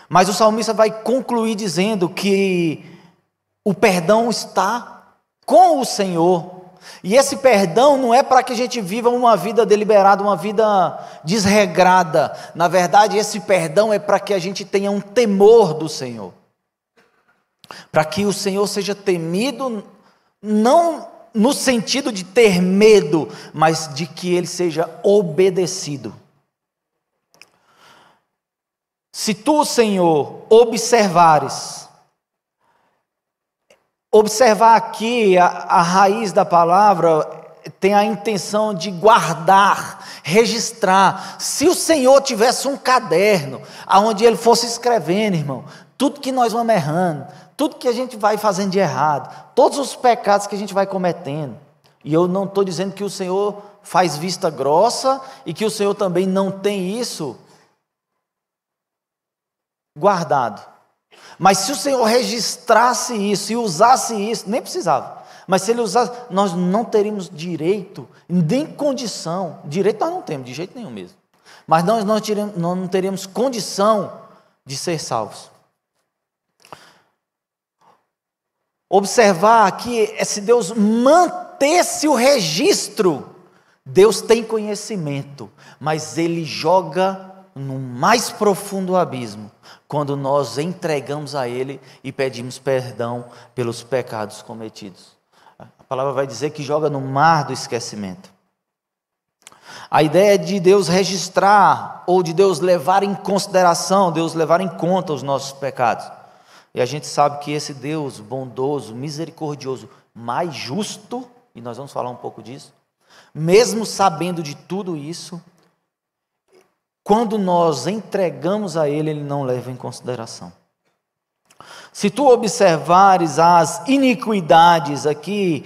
Mas o salmista vai concluir dizendo que o perdão está com o Senhor. E esse perdão não é para que a gente viva uma vida deliberada, uma vida desregrada. Na verdade, esse perdão é para que a gente tenha um temor do Senhor. Para que o Senhor seja temido, não no sentido de ter medo, mas de que Ele seja obedecido. Se tu, Senhor, observares, observar aqui a raiz da palavra tem a intenção de guardar, registrar. Se o Senhor tivesse um caderno, onde Ele fosse escrevendo, irmão, tudo que nós vamos errando, tudo que a gente vai fazendo de errado, todos os pecados que a gente vai cometendo, e eu não estou dizendo que o Senhor faz vista grossa, e que o Senhor também não tem isso guardado. Mas se o Senhor registrasse isso e usasse isso, nem precisava, mas se Ele usasse, nós não teríamos direito, nem condição, direito nós não temos, de jeito nenhum mesmo, mas nós não teríamos condição de ser salvos. Observar aqui é se Deus mantesse o registro. Deus tem conhecimento, mas Ele joga no mais profundo abismo, quando nós entregamos a Ele e pedimos perdão pelos pecados cometidos. A palavra vai dizer que joga no mar do esquecimento. A ideia de Deus registrar, ou de Deus levar em consideração, Deus levar em conta os nossos pecados. E a gente sabe que esse Deus bondoso, misericordioso, mais justo, e nós vamos falar um pouco disso, mesmo sabendo de tudo isso, quando nós entregamos a Ele, Ele não leva em consideração. Se tu observares as iniquidades aqui,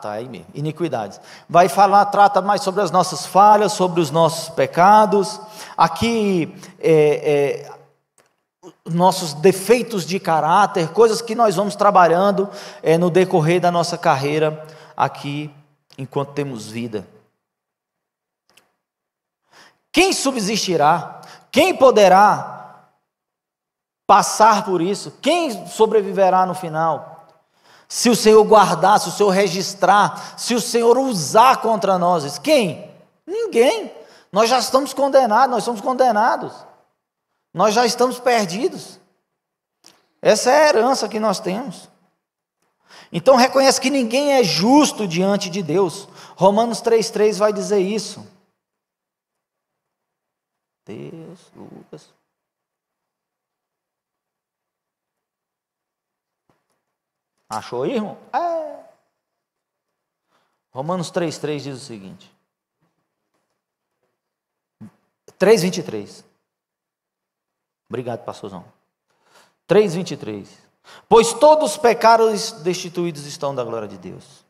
aí mesmo, iniquidades. Vai falar, trata mais sobre as nossas falhas, sobre os nossos pecados. Aqui, nossos defeitos de caráter, coisas que nós vamos trabalhando no decorrer da nossa carreira aqui, enquanto temos vida. Quem subsistirá? Quem poderá passar por isso? Quem sobreviverá no final? Se o Senhor guardar, se o Senhor registrar, se o Senhor usar contra nós, quem? Ninguém. Nós já estamos condenados, nós somos condenados. Nós já estamos perdidos. Essa é a herança que nós temos. Então reconhece que ninguém é justo diante de Deus. Romanos 3,3 vai dizer isso. Deus, Lucas. Achou aí, irmão? Romanos 3,3 diz o seguinte. 3,23. Obrigado, pastorzão. 3,23. Pois todos os pecados destituídos estão da glória de Deus.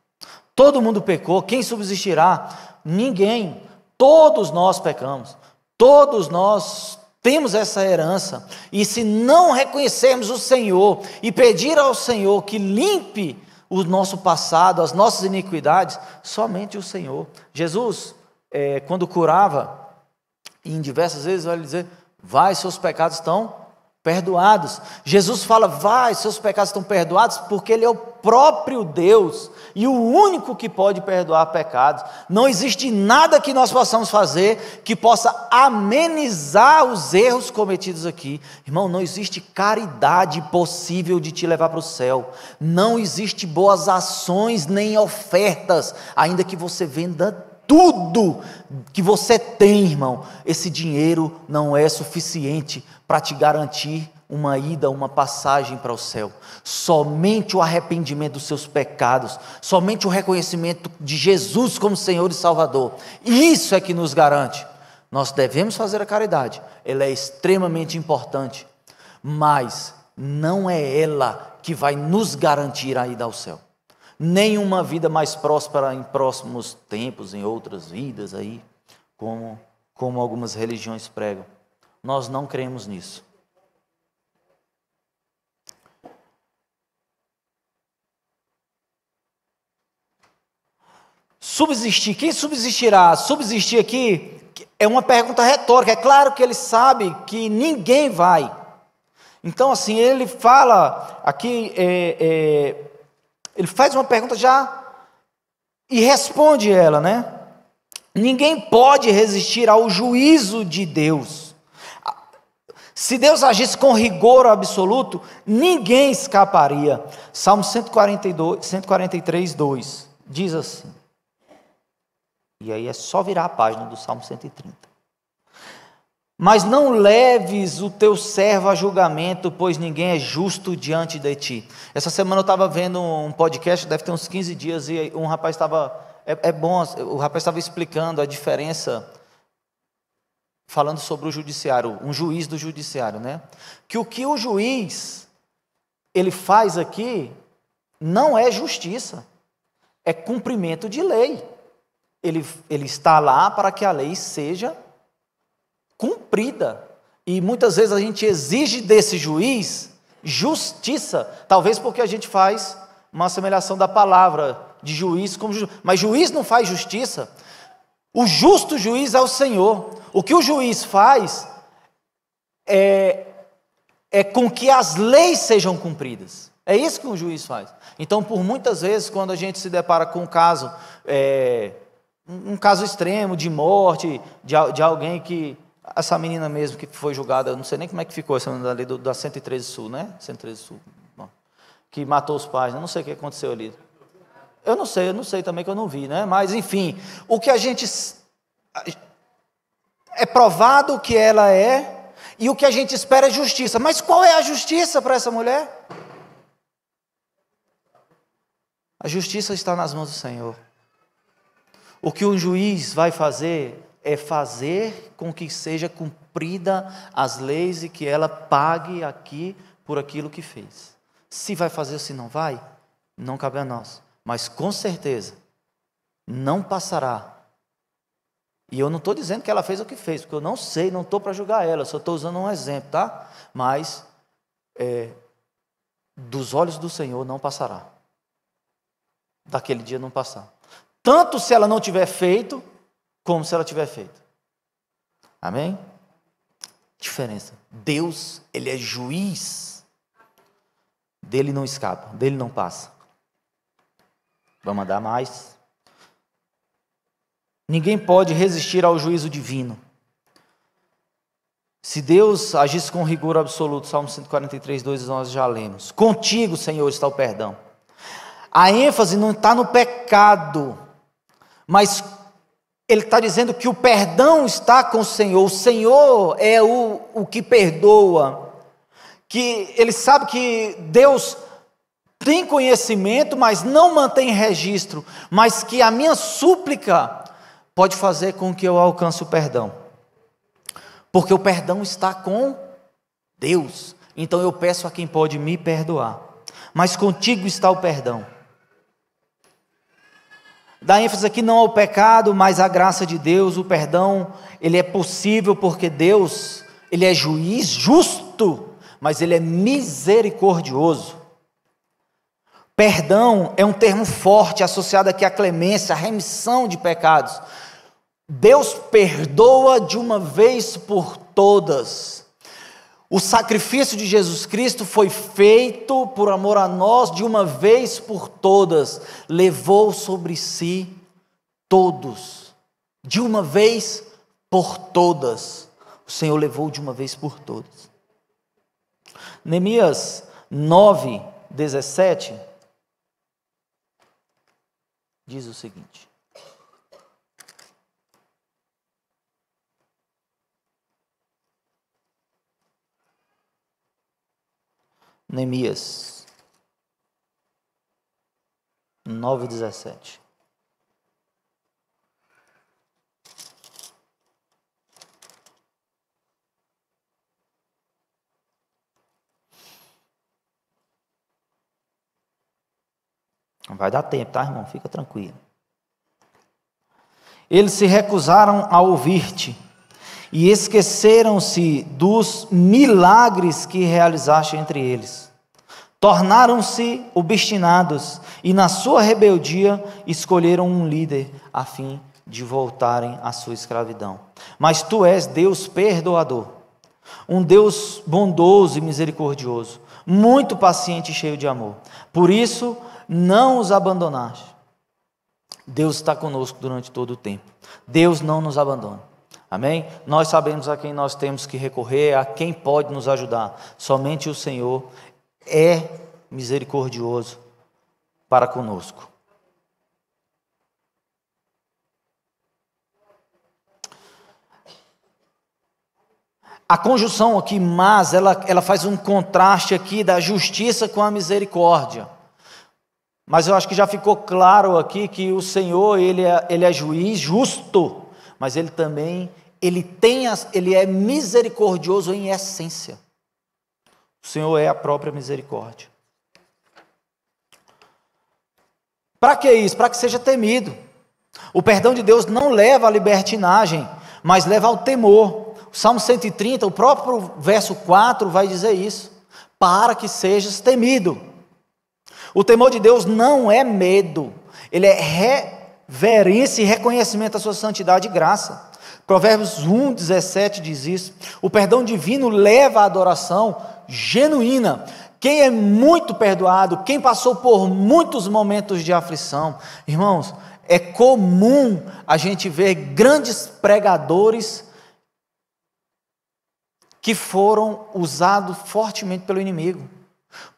Todo mundo pecou, quem subsistirá? Ninguém. Todos nós pecamos, todos nós temos essa herança, e se não reconhecermos o Senhor e pedir ao Senhor que limpe o nosso passado, as nossas iniquidades, somente o Senhor. Jesus, quando curava, e em diversas vezes vai lhe dizer, vai, seus pecados estão perdoados. Jesus fala, vai, seus pecados estão perdoados, porque Ele é o próprio Deus, e o único que pode perdoar pecados. Não existe nada que nós possamos fazer, que possa amenizar os erros cometidos aqui. Irmão, não existe caridade possível de te levar para o céu, não existe boas ações, nem ofertas, ainda que você venda tudo que você tem, irmão, esse dinheiro não é suficiente para te garantir uma ida, uma passagem para o céu. Somente o arrependimento dos seus pecados, somente o reconhecimento de Jesus como Senhor e Salvador, isso é que nos garante. Nós devemos fazer a caridade, ela é extremamente importante, mas não é ela que vai nos garantir a ida ao céu. Nem uma vida mais próspera em próximos tempos, em outras vidas aí, como algumas religiões pregam. Nós não cremos nisso. Subsistir, quem subsistirá? Subsistir aqui é uma pergunta retórica, é claro que ele sabe que ninguém vai. Então assim, ele fala aqui, ele faz uma pergunta já e responde ela, né? Ninguém pode resistir ao juízo de Deus. Se Deus agisse com rigor absoluto, ninguém escaparia. Salmo 143, 2, diz assim. E aí é só virar a página do Salmo 130. Mas não leves o teu servo a julgamento, pois ninguém é justo diante de ti. Essa semana eu estava vendo um podcast, deve ter uns 15 dias, e um rapaz estava, o rapaz estava explicando a diferença, falando sobre o judiciário, um juiz do judiciário, né? Que o juiz, ele faz aqui, não é justiça, é cumprimento de lei. Ele está lá para que a lei seja cumprida, e muitas vezes a gente exige desse juiz justiça, talvez porque a gente faz uma assemelhação da palavra de juiz como juiz, mas juiz não faz justiça. O justo juiz é o Senhor. O que o juiz faz é com que as leis sejam cumpridas. É isso que um juiz faz. Então, por muitas vezes, quando a gente se depara com um caso extremo de morte, de alguém que, essa menina mesmo que foi julgada, eu não sei nem como é que ficou essa menina ali da 113 Sul, né? 113 Sul, bom, que matou os pais, eu não sei o que aconteceu ali. Eu não sei também, que eu não vi, né? Mas enfim, o que a gente é provado que ela é, e o que a gente espera é justiça. Mas qual é a justiça para essa mulher? A justiça está nas mãos do Senhor. O que um juiz vai fazer é fazer com que seja cumprida as leis e que ela pague aqui por aquilo que fez. Se vai fazer ou se não vai, não cabe a nós. Mas com certeza, não passará. E eu não estou dizendo que ela fez o que fez, porque eu não sei, não estou para julgar ela, só estou usando um exemplo, tá? Mas, dos olhos do Senhor não passará. Daquele dia não passar. Tanto se ela não tiver feito, como se ela tiver feito. Amém? Diferença. Deus, Ele é juiz. Dele não escapa, dele não passa. Vamos andar mais. Ninguém pode resistir ao juízo divino. Se Deus agisse com rigor absoluto, Salmo 143, 2, nós já lemos. Contigo, Senhor, está o perdão. A ênfase não está no pecado, mas ele está dizendo que o perdão está com o Senhor. O Senhor é o que perdoa. Que ele sabe que Deus tem conhecimento, mas não mantém registro. Mas que a minha súplica pode fazer com que eu alcance o perdão. Porque o perdão está com Deus. Então eu peço a quem pode me perdoar. Mas contigo está o perdão. dá ênfase aqui não ao pecado, mas à graça de Deus. O perdão, ele é possível porque Deus, ele é juiz justo, mas ele é misericordioso. Perdão é um termo forte associado aqui à clemência, à remissão de pecados. Deus perdoa de uma vez por todas. O sacrifício de Jesus Cristo foi feito por amor a nós de uma vez por todas. Levou sobre si todos, de uma vez por todas. O Senhor levou de uma vez por todas. Neemias 9:17 diz o seguinte: Neemias 9:17. Vai dar tempo, tá, irmão? Fica tranquilo. Eles se recusaram a ouvir-te e esqueceram-se dos milagres que realizaste entre eles. Tornaram-se obstinados e na sua rebeldia escolheram um líder a fim de voltarem à sua escravidão. Mas tu és Deus perdoador, um Deus bondoso e misericordioso, muito paciente e cheio de amor. Por isso não os abandonaste. Deus está conosco durante todo o tempo. Deus não nos abandona. Amém? Nós sabemos a quem nós temos que recorrer, a quem pode nos ajudar. Somente o Senhor é misericordioso para conosco. A conjunção aqui, mas, ela faz um contraste aqui da justiça com a misericórdia. Mas eu acho que já ficou claro aqui que o Senhor, ele é juiz justo, mas ele também, ele é misericordioso em essência. O Senhor é a própria misericórdia. Para que isso? Para que seja temido. O perdão de Deus não leva à libertinagem, mas leva ao temor. O Salmo 130, o próprio verso 4 vai dizer isso. Para que sejas temido. O temor de Deus não é medo, ele é reverência e reconhecimento da sua santidade e graça. Provérbios 1:17 diz isso. O perdão divino leva à adoração genuína. Quem é muito perdoado, quem passou por muitos momentos de aflição, irmãos, é comum a gente ver grandes pregadores que foram usados fortemente pelo inimigo.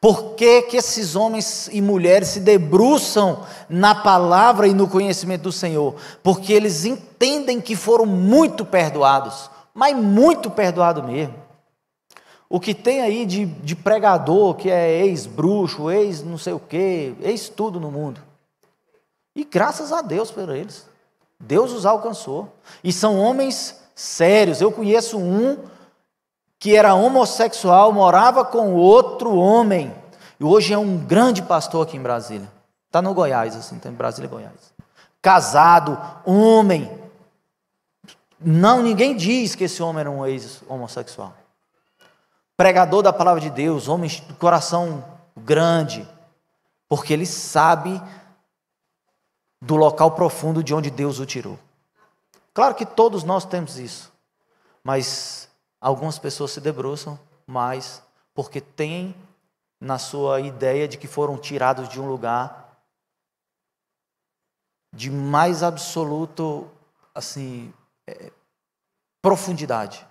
Por que esses homens e mulheres se debruçam na palavra e no conhecimento do Senhor? Porque eles entendem que foram muito perdoados, mas muito perdoado mesmo. O que tem aí de pregador, que é ex-bruxo, ex-não sei o quê, ex-tudo no mundo. E graças a Deus por eles. Deus os alcançou. E são homens sérios. Eu conheço um que era homossexual, morava com outro homem, e hoje é um grande pastor aqui em Brasília. Está no Goiás, assim, está em Brasília e Goiás. Casado, homem. Não, ninguém diz que esse homem era um ex-homossexual. Pregador da palavra de Deus, homem de coração grande, porque ele sabe do local profundo de onde Deus o tirou. Claro que todos nós temos isso, mas algumas pessoas se debruçam mais porque têm na sua ideia de que foram tirados de um lugar de mais absoluto, assim, profundidade.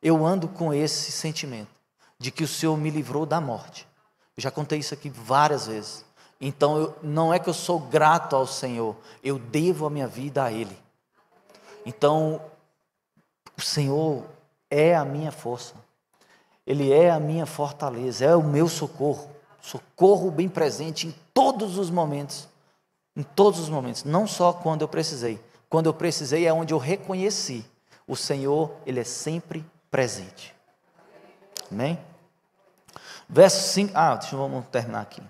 Eu ando com esse sentimento de que o Senhor me livrou da morte. Eu já contei isso aqui várias vezes. Então, não é que eu sou grato ao Senhor, eu devo a minha vida a Ele. Então, o Senhor é a minha força, Ele é a minha fortaleza, é o meu socorro, socorro bem presente em todos os momentos, não só quando eu precisei. Quando eu precisei é onde eu reconheci, o Senhor, Ele é sempre presente. Amém? Verso 5, vamos terminar aqui.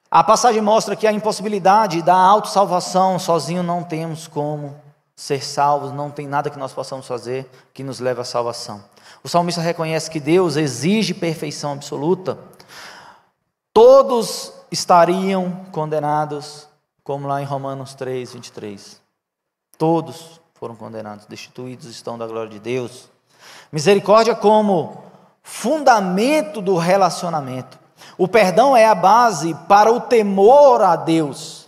A passagem mostra que a impossibilidade da autossalvação, sozinho não temos como ser salvos, não tem nada que nós possamos fazer que nos leve à salvação. O salmista reconhece que Deus exige perfeição absoluta. Todos estariam condenados, como lá em Romanos 3, 23. Todos foram condenados, destituídos estão da glória de Deus. Misericórdia como fundamento do relacionamento. O perdão é a base para o temor a Deus.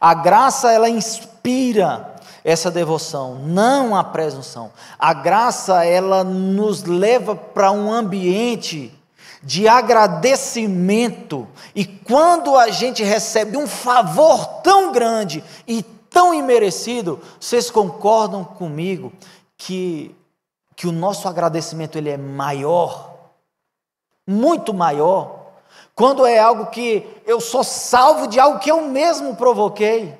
A graça, ela inspira essa devoção, não a presunção. A graça, ela nos leva para um ambiente de agradecimento. E quando a gente recebe um favor tão grande e tão imerecido, vocês concordam comigo que o nosso agradecimento ele é maior, muito maior, quando é algo que eu sou salvo de algo que eu mesmo provoquei.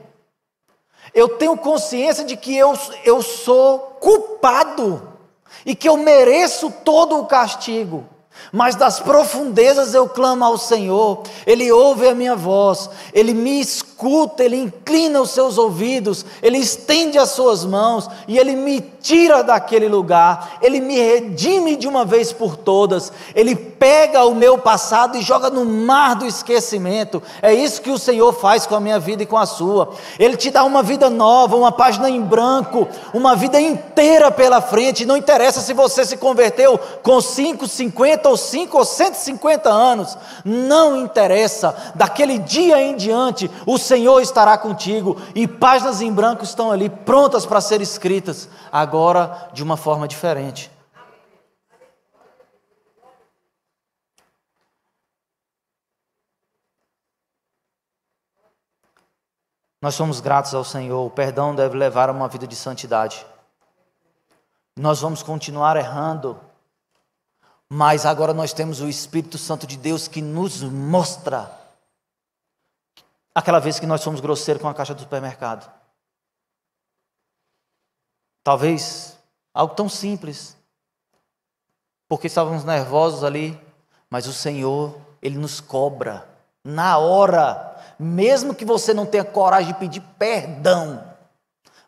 Eu tenho consciência de que eu sou culpado e que eu mereço todo o castigo. Mas das profundezas eu clamo ao Senhor, Ele ouve a minha voz, Ele me escuta, Ele inclina os seus ouvidos, Ele estende as suas mãos e Ele me tira daquele lugar, Ele me redime de uma vez por todas, Ele pega o meu passado e joga no mar do esquecimento. É isso que o Senhor faz com a minha vida e com a sua. Ele te dá uma vida nova, uma página em branco, uma vida inteira pela frente. Não interessa se você se converteu com 5, 50 ou 5 ou 150 anos, não interessa, daquele dia em diante, o Senhor estará contigo, e páginas em branco estão ali, prontas para ser escritas, agora de uma forma diferente. Nós somos gratos ao Senhor, o perdão deve levar a uma vida de santidade. Nós vamos continuar errando, mas agora nós temos o Espírito Santo de Deus que nos mostra. Aquela vez que nós fomos grosseiros com a caixa do supermercado. Talvez algo tão simples, porque estávamos nervosos ali, mas o Senhor, Ele nos cobra na hora, mesmo que você não tenha coragem de pedir perdão,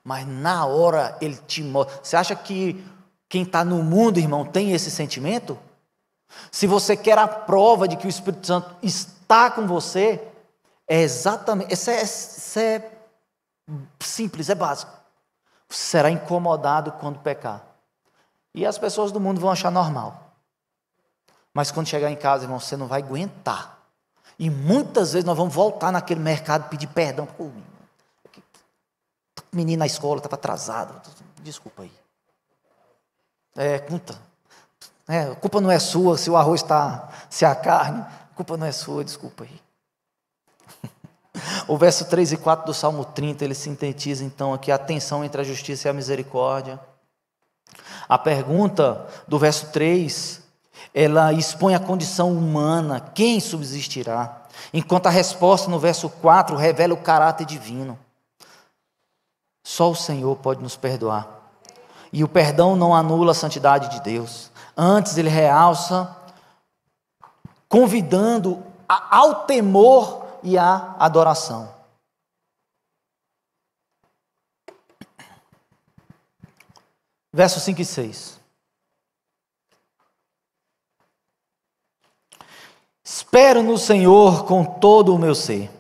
mas na hora Ele te mostra. Você acha que quem está no mundo, irmão, tem esse sentimento? Se você quer a prova de que o Espírito Santo está com você, é exatamente, isso é simples, é básico. Você será incomodado quando pecar. E as pessoas do mundo vão achar normal. Mas quando chegar em casa, irmão, você não vai aguentar. E muitas vezes nós vamos voltar naquele mercado e pedir perdão. Pô, menino na escola estava atrasado. Desculpa aí. A culpa não é sua se o arroz está, se a carne, a culpa não é sua, desculpa aí. O verso 3 e 4 do Salmo 30, ele sintetiza então aqui a tensão entre a justiça e a misericórdia. A pergunta do verso 3, ela expõe a condição humana, quem subsistirá? Enquanto a resposta no verso 4 revela o caráter divino. Só o Senhor pode nos perdoar. E o perdão não anula a santidade de Deus. Antes ele realça, convidando ao temor e à adoração. Versos 5 e 6. Espero no Senhor com todo o meu ser,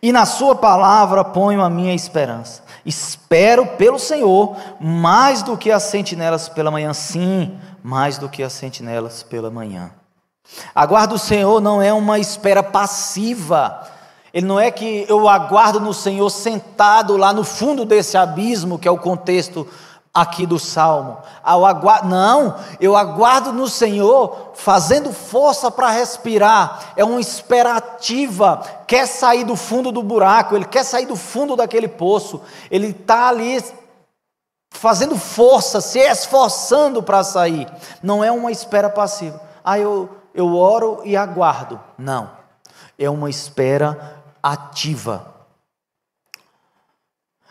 e na sua palavra ponho a minha esperança. Espero pelo Senhor mais do que as sentinelas pela manhã, sim, mais do que as sentinelas pela manhã. Aguardo o Senhor não é uma espera passiva. Ele não é que eu aguardo no Senhor sentado lá no fundo desse abismo, que é o contexto aqui do Salmo. Não, eu aguardo no Senhor fazendo força para respirar. É uma espera ativa, quer sair do fundo do buraco, ele quer sair do fundo daquele poço, ele está ali fazendo força, se esforçando para sair. Não é uma espera passiva. Eu oro e aguardo. Não, é uma espera ativa.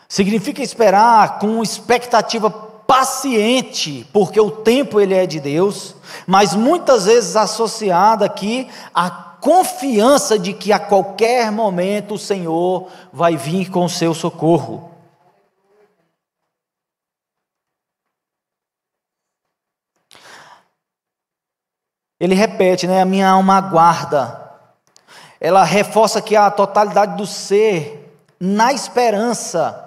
Significa esperar com expectativa paciente, porque o tempo ele é de Deus, mas muitas vezes associada aqui a confiança de que a qualquer momento o Senhor vai vir com o seu socorro. Ele repete, né? A minha alma aguarda. Ela reforça aqui a totalidade do ser na esperança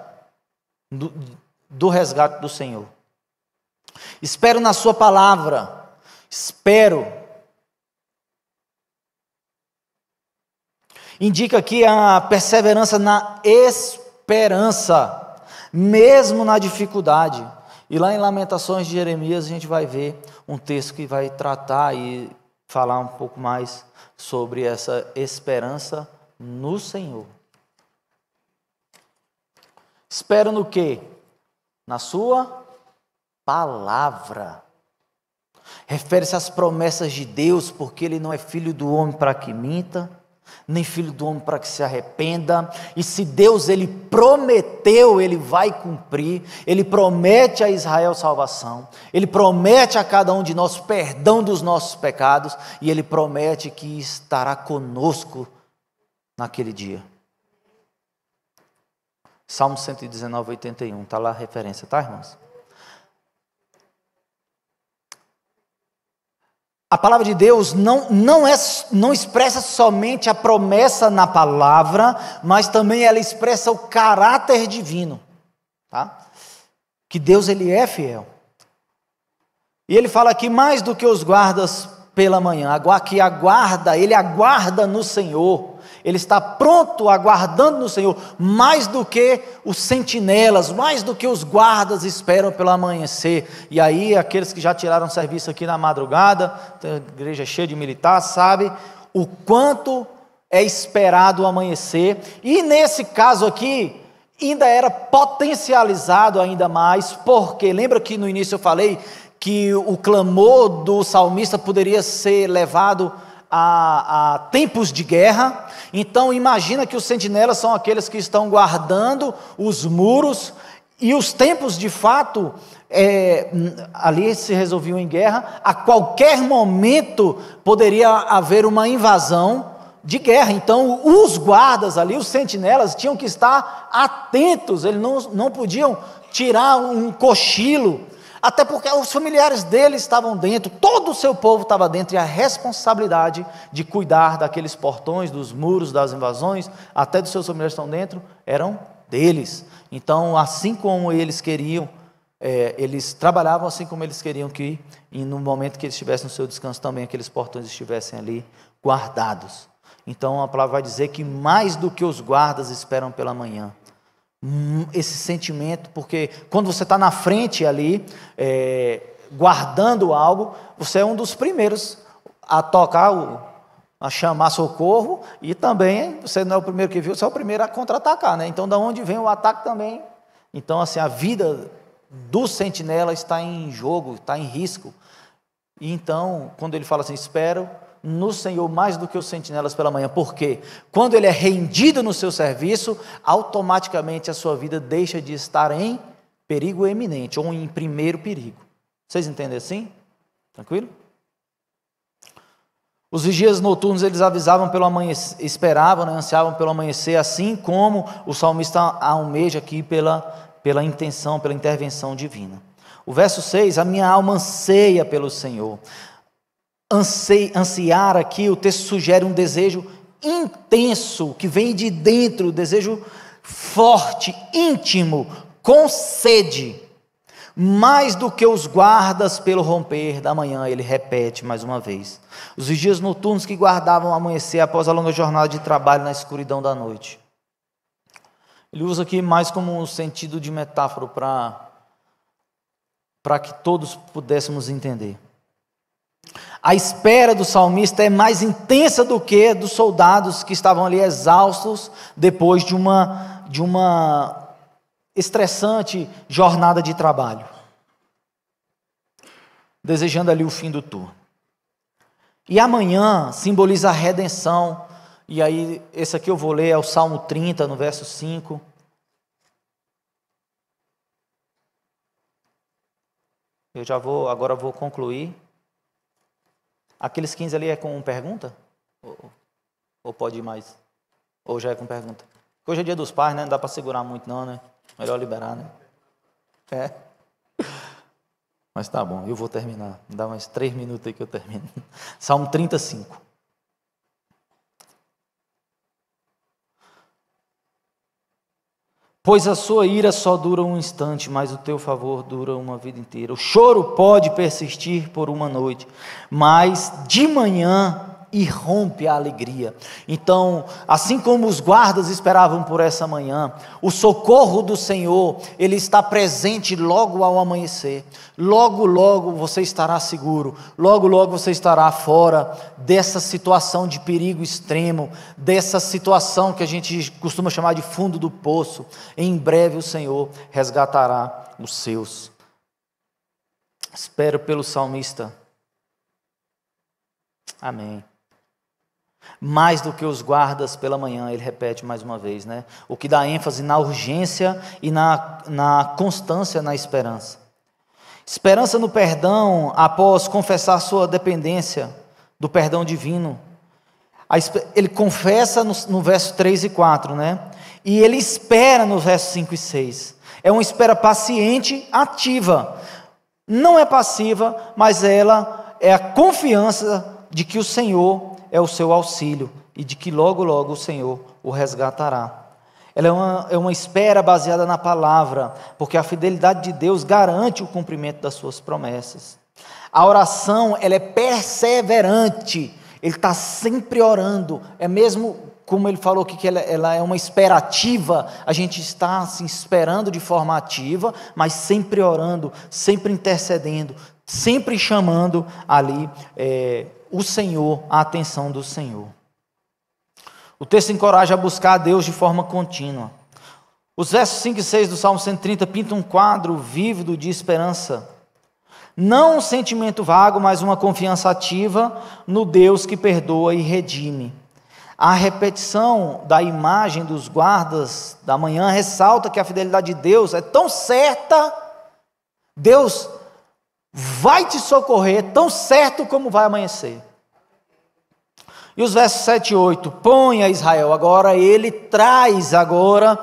do resgate do Senhor. Espero na sua palavra. Espero. Indica aqui a perseverança na esperança, mesmo na dificuldade. E lá em Lamentações de Jeremias a gente vai ver um texto que vai tratar e falar um pouco mais sobre essa esperança no Senhor. Espero no quê? Na sua palavra. Refere-se às promessas de Deus, porque Ele não é filho do homem para que minta, nem filho do homem para que se arrependa. E se Deus Ele prometeu, Ele vai cumprir. Ele promete a Israel salvação, Ele promete a cada um de nós perdão dos nossos pecados, e Ele promete que estará conosco naquele dia. Salmo 119, 81, está lá a referência, tá, irmãos? A palavra de Deus não expressa somente a promessa na palavra, mas também ela expressa o caráter divino, tá? Que Deus Ele é fiel. E Ele fala aqui mais do que os guardas pela manhã, que aguarda, Ele aguarda no Senhor. Ele está pronto, aguardando no Senhor, mais do que os sentinelas, mais do que os guardas esperam pelo amanhecer. E aí, aqueles que já tiraram serviço aqui na madrugada, a igreja cheia de militar, sabe o quanto é esperado o amanhecer. E nesse caso aqui, ainda era potencializado ainda mais, porque lembra que no início eu falei que o clamor do salmista poderia ser levado a tempos de guerra. Então imagina que os sentinelas são aqueles que estão guardando os muros, e os tempos de fato ali se resolviam em guerra. A qualquer momento poderia haver uma invasão de guerra. Então os guardas ali, os sentinelas, tinham que estar atentos, eles não podiam tirar um cochilo, até porque os familiares dele estavam dentro, todo o seu povo estava dentro, e a responsabilidade de cuidar daqueles portões, dos muros, das invasões, até dos seus familiares que estão dentro, eram deles. Então, assim como eles queriam, eles trabalhavam assim como eles queriam que, e no momento que eles estivessem no seu descanso, também aqueles portões estivessem ali guardados. Então, a palavra vai dizer que mais do que os guardas esperam pela manhã, esse sentimento, porque quando você está na frente ali, guardando algo, você é um dos primeiros a tocar, a chamar socorro, e também, você não é o primeiro que viu, você é o primeiro a contra-atacar, né? Então, da onde vem o ataque também? Então, assim, a vida do sentinela está em jogo, está em risco. E então, quando ele fala assim, espero no Senhor mais do que os sentinelas pela manhã, porque quando ele é rendido no seu serviço, automaticamente a sua vida deixa de estar em perigo eminente, ou em primeiro perigo. Vocês entendem assim? Tranquilo? Os vigias noturnos, eles avisavam pelo amanhecer, esperavam, né, ansiavam pelo amanhecer, assim como o salmista almeja aqui pela intenção, pela intervenção divina. O verso 6, a minha alma anseia pelo Senhor. Ansiar aqui, o texto sugere um desejo intenso, que vem de dentro, desejo forte, íntimo, com sede, mais do que os guardas pelo romper da manhã. Ele repete mais uma vez, os vigias noturnos que guardavam o amanhecer após a longa jornada de trabalho na escuridão da noite. Ele usa aqui mais como um sentido de metáfora para que todos pudéssemos entender. A espera do salmista é mais intensa do que a dos soldados que estavam ali exaustos depois de uma estressante jornada de trabalho, desejando ali o fim do turno. E amanhã simboliza a redenção. E aí, esse aqui eu vou ler, é o Salmo 30, no verso 5. Agora vou concluir. Aqueles 15 ali é com pergunta? Ou pode ir mais? Ou já é com pergunta? Porque hoje é dia dos pais, né? Não dá para segurar muito não, né? Melhor liberar, né? É. Mas tá bom, eu vou terminar. Me dá mais 3 minutos aí que eu termino. Salmo 35. Pois a sua ira só dura um instante, mas o teu favor dura uma vida inteira. O choro pode persistir por uma noite, mas de manhã irrompe a alegria. Então, assim como os guardas esperavam por essa manhã, o socorro do Senhor, ele está presente logo ao amanhecer. Logo, logo você estará seguro. Logo, logo você estará fora dessa situação de perigo extremo, dessa situação que a gente costuma chamar de fundo do poço. Em breve o Senhor resgatará os seus. Espero pelo salmista. Amém. Mais do que os guardas pela manhã, ele repete mais uma vez, né? O que dá ênfase na urgência e na constância na esperança. Esperança no perdão após confessar sua dependência do perdão divino. Ele confessa no verso 3 e 4, né? E ele espera no verso 5 e 6. É uma espera paciente, ativa. Não é passiva, mas ela é a confiança de que o Senhor é o seu auxílio e de que logo, logo o Senhor o resgatará. Ela é uma espera baseada na palavra, porque a fidelidade de Deus garante o cumprimento das suas promessas. A oração, ela é perseverante, ele está sempre orando, é mesmo como ele falou aqui, que ela é uma espera ativa, a gente está assim, esperando de forma ativa, mas sempre orando, sempre intercedendo, sempre chamando ali o Senhor, a atenção do Senhor. O texto encoraja a buscar a Deus de forma contínua. Os versos 5 e 6 do Salmo 130 pintam um quadro vívido de esperança. Não um sentimento vago, mas uma confiança ativa no Deus que perdoa e redime. A repetição da imagem dos guardas da manhã ressalta que a fidelidade de Deus é tão certa, Deus vai te socorrer tão certo como vai amanhecer. E os versos 7 e 8, põe a Israel, agora ele traz agora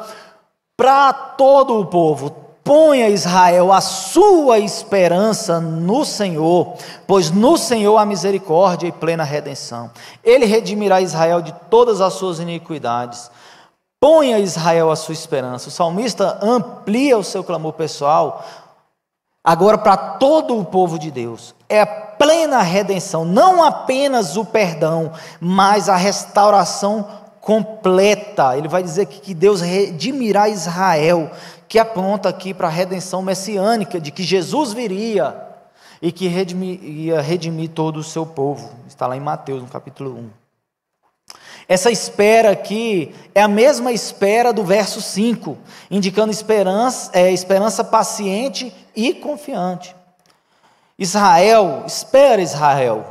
para todo o povo, põe a Israel a sua esperança no Senhor, pois no Senhor há misericórdia e plena redenção. Ele redimirá Israel de todas as suas iniquidades. Põe a Israel a sua esperança. O salmista amplia o seu clamor pessoal agora para todo o povo de Deus. É a plena redenção, não apenas o perdão, mas a restauração completa. Ele vai dizer que Deus redimirá Israel, que aponta aqui para a redenção messiânica, de que Jesus viria e que ia redimir todo o seu povo. Está lá em Mateus, no capítulo 1. Essa espera aqui é a mesma espera do verso 5, indicando esperança paciente e confiante. Israel, espera Israel,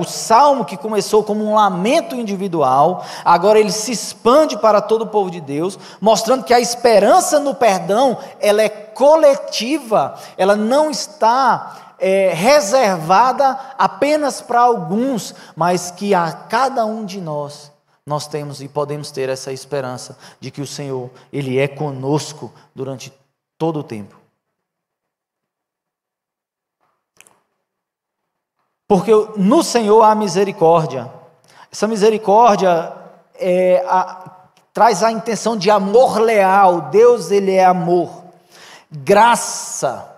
o salmo que começou como um lamento individual, agora ele se expande para todo o povo de Deus, mostrando que a esperança no perdão, ela é coletiva, ela não está reservada apenas para alguns, mas que a cada um de nós temos e podemos ter essa esperança de que o Senhor, Ele é conosco durante todo o tempo. Porque no Senhor há misericórdia. Essa misericórdia traz a intenção de amor leal. Deus, Ele é amor. Graça,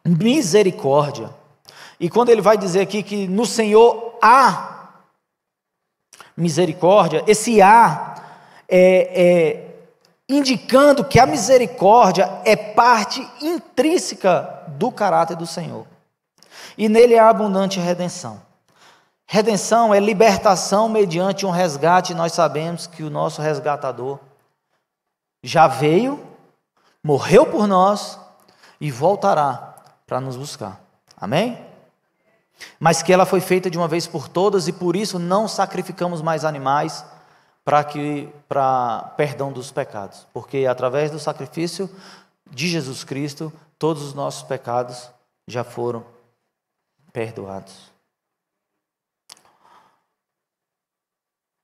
misericórdia. E quando Ele vai dizer aqui que no Senhor há misericórdia, esse há indicando que a misericórdia é parte intrínseca do caráter do Senhor. E nele há abundante redenção. Redenção é libertação mediante um resgate. Nós sabemos que o nosso resgatador já veio, morreu por nós e voltará para nos buscar. Amém? Mas que ela foi feita de uma vez por todas e por isso não sacrificamos mais animais para perdão dos pecados. Porque através do sacrifício de Jesus Cristo, todos os nossos pecados já foram perdoados.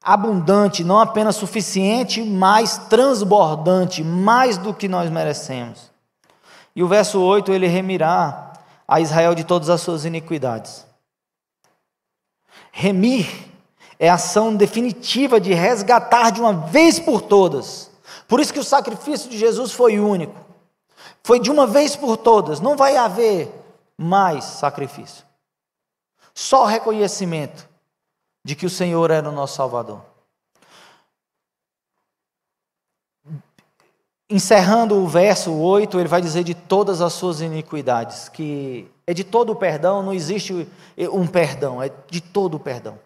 abundante, não apenas suficiente, mas transbordante, mais do que nós merecemos. E o verso 8, ele remirá a Israel de todas as suas iniquidades. Remir é a ação definitiva de resgatar de uma vez por todas. Por isso que o sacrifício de Jesus foi único. Foi de uma vez por todas, não vai haver mais sacrifício. Só reconhecimento de que o Senhor era o nosso Salvador. Encerrando o verso 8, ele vai dizer de todas as suas iniquidades, que é de todo o perdão, não existe um perdão, é de todo o perdão.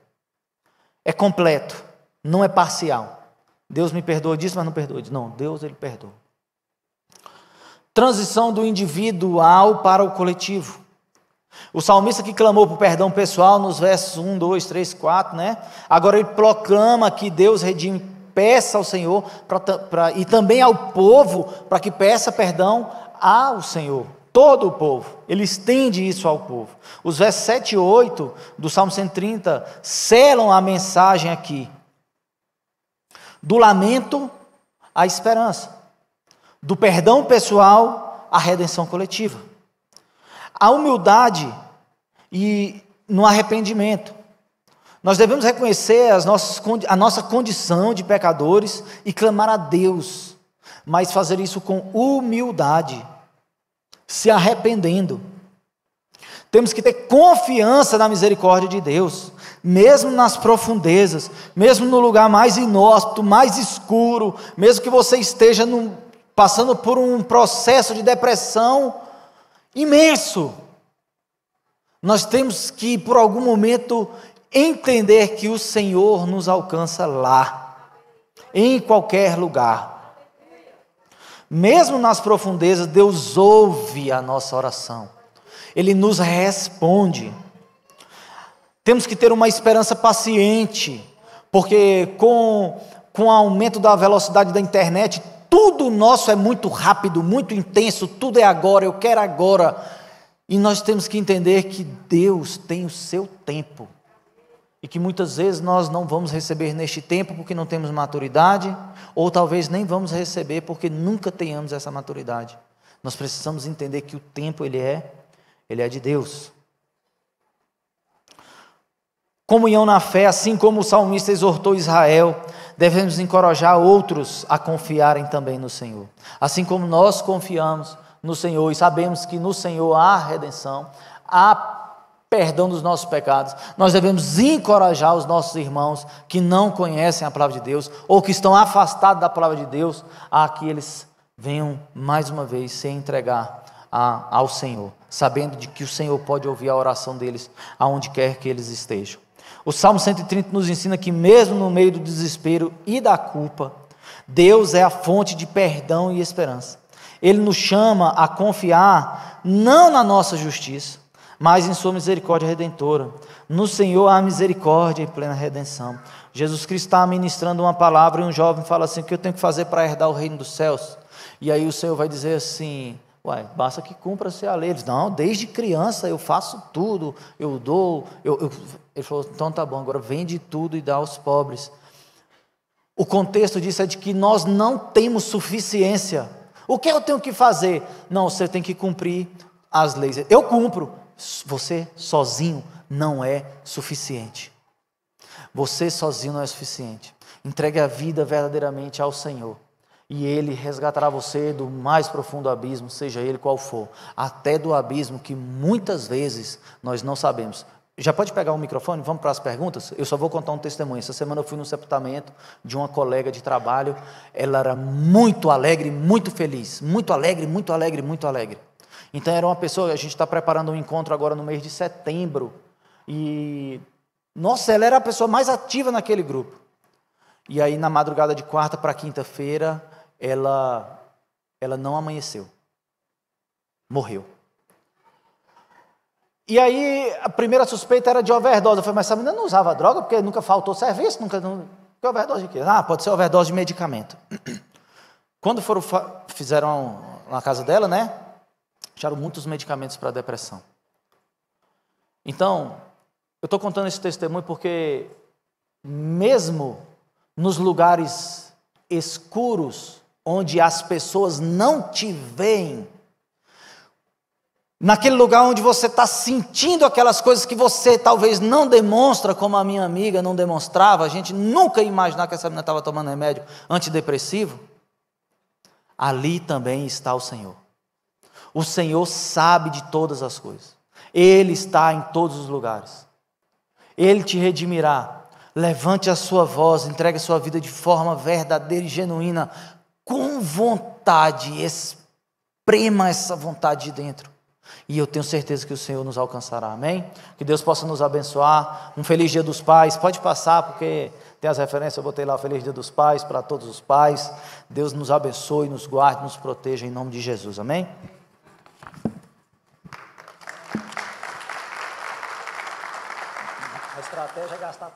É completo, não é parcial. Deus me perdoa disso, mas não perdoa disso. Não, Deus, ele perdoa. Transição do individual para o coletivo. O salmista que clamou por perdão pessoal nos versos 1, 2, 3, 4, né? Agora ele proclama que Deus redime, peça ao Senhor e também ao povo para que peça perdão ao Senhor. Todo o povo, ele estende isso ao povo. Os versos 7 e 8 do Salmo 130 selam a mensagem aqui. Do lamento à esperança. Do perdão pessoal à redenção coletiva. A humildade e no arrependimento. Nós devemos reconhecer a nossa condição de pecadores e clamar a Deus, mas fazer isso com humildade, se arrependendo. Temos que ter confiança na misericórdia de Deus, mesmo nas profundezas, mesmo no lugar mais inóspito, mais escuro, mesmo que você esteja passando por um processo de depressão imenso. Nós temos que, por algum momento, entender que o Senhor nos alcança lá, em qualquer lugar. Mesmo nas profundezas, Deus ouve a nossa oração. Ele nos responde. Temos que ter uma esperança paciente, porque com o aumento da velocidade da internet, tudo nosso é muito rápido, muito intenso, tudo é agora, eu quero agora. E nós temos que entender que Deus tem o seu tempo. E que muitas vezes nós não vamos receber neste tempo porque não temos maturidade, ou talvez nem vamos receber porque nunca tenhamos essa maturidade. Nós precisamos entender que o tempo ele é de Deus. Comunhão na fé, assim como o salmista exortou Israel, devemos encorajar outros a confiarem também no Senhor. Assim como nós confiamos no Senhor e sabemos que no Senhor há redenção, há perdão dos nossos pecados, nós devemos encorajar os nossos irmãos que não conhecem a palavra de Deus ou que estão afastados da palavra de Deus, a que eles venham mais uma vez se entregar ao Senhor, sabendo de que o Senhor pode ouvir a oração deles aonde quer que eles estejam. O Salmo 130 nos ensina que mesmo no meio do desespero e da culpa, Deus é a fonte de perdão e esperança. Ele nos chama a confiar não na nossa justiça, mas em sua misericórdia redentora. No Senhor há misericórdia e plena redenção. Jesus Cristo está ministrando uma palavra e um jovem fala assim: o que eu tenho que fazer para herdar o reino dos céus? E aí o Senhor vai dizer assim: basta que cumpra-se a lei. Ele diz: não, desde criança eu faço tudo, eu dou. Ele falou: então tá bom, agora vende tudo e dá aos pobres. O contexto disso é de que nós não temos suficiência. O que eu tenho que fazer? Não, você tem que cumprir as leis. Eu cumpro. Você sozinho não é suficiente. Você sozinho não é suficiente. Entregue a vida verdadeiramente ao Senhor, e Ele resgatará você do mais profundo abismo, seja ele qual for, até do abismo que muitas vezes nós não sabemos. Já pode pegar o microfone? Vamos para as perguntas? Eu só vou contar um testemunho. Essa semana eu fui no sepultamento de uma colega de trabalho. Ela era muito alegre, muito feliz. Muito alegre, muito alegre, muito alegre. Então era uma pessoa, a gente está preparando um encontro agora no mês de setembro. E, nossa, ela era a pessoa mais ativa naquele grupo. E aí na madrugada de quarta para quinta-feira, ela não amanheceu. Morreu. E aí a primeira suspeita era de overdose. Eu falei: mas essa menina não usava droga porque nunca faltou serviço, que overdose de quê? Pode ser overdose de medicamento. Quando fizeram na casa dela, né? Acharam muitos medicamentos para depressão. Então, eu estou contando esse testemunho porque mesmo nos lugares escuros, onde as pessoas não te veem, naquele lugar onde você está sentindo aquelas coisas que você talvez não demonstra, como a minha amiga não demonstrava, a gente nunca ia imaginar que essa menina estava tomando remédio antidepressivo, ali também está o Senhor. O Senhor sabe de todas as coisas, Ele está em todos os lugares, Ele te redimirá. Levante a sua voz, entregue a sua vida de forma verdadeira e genuína, com vontade, esprema essa vontade de dentro, e eu tenho certeza que o Senhor nos alcançará, amém? Que Deus possa nos abençoar. Um feliz Dia dos Pais, pode passar, porque tem as referências, eu botei lá, feliz Dia dos Pais, para todos os pais. Deus nos abençoe, nos guarde, nos proteja, em nome de Jesus, amém? A estratégia é gastar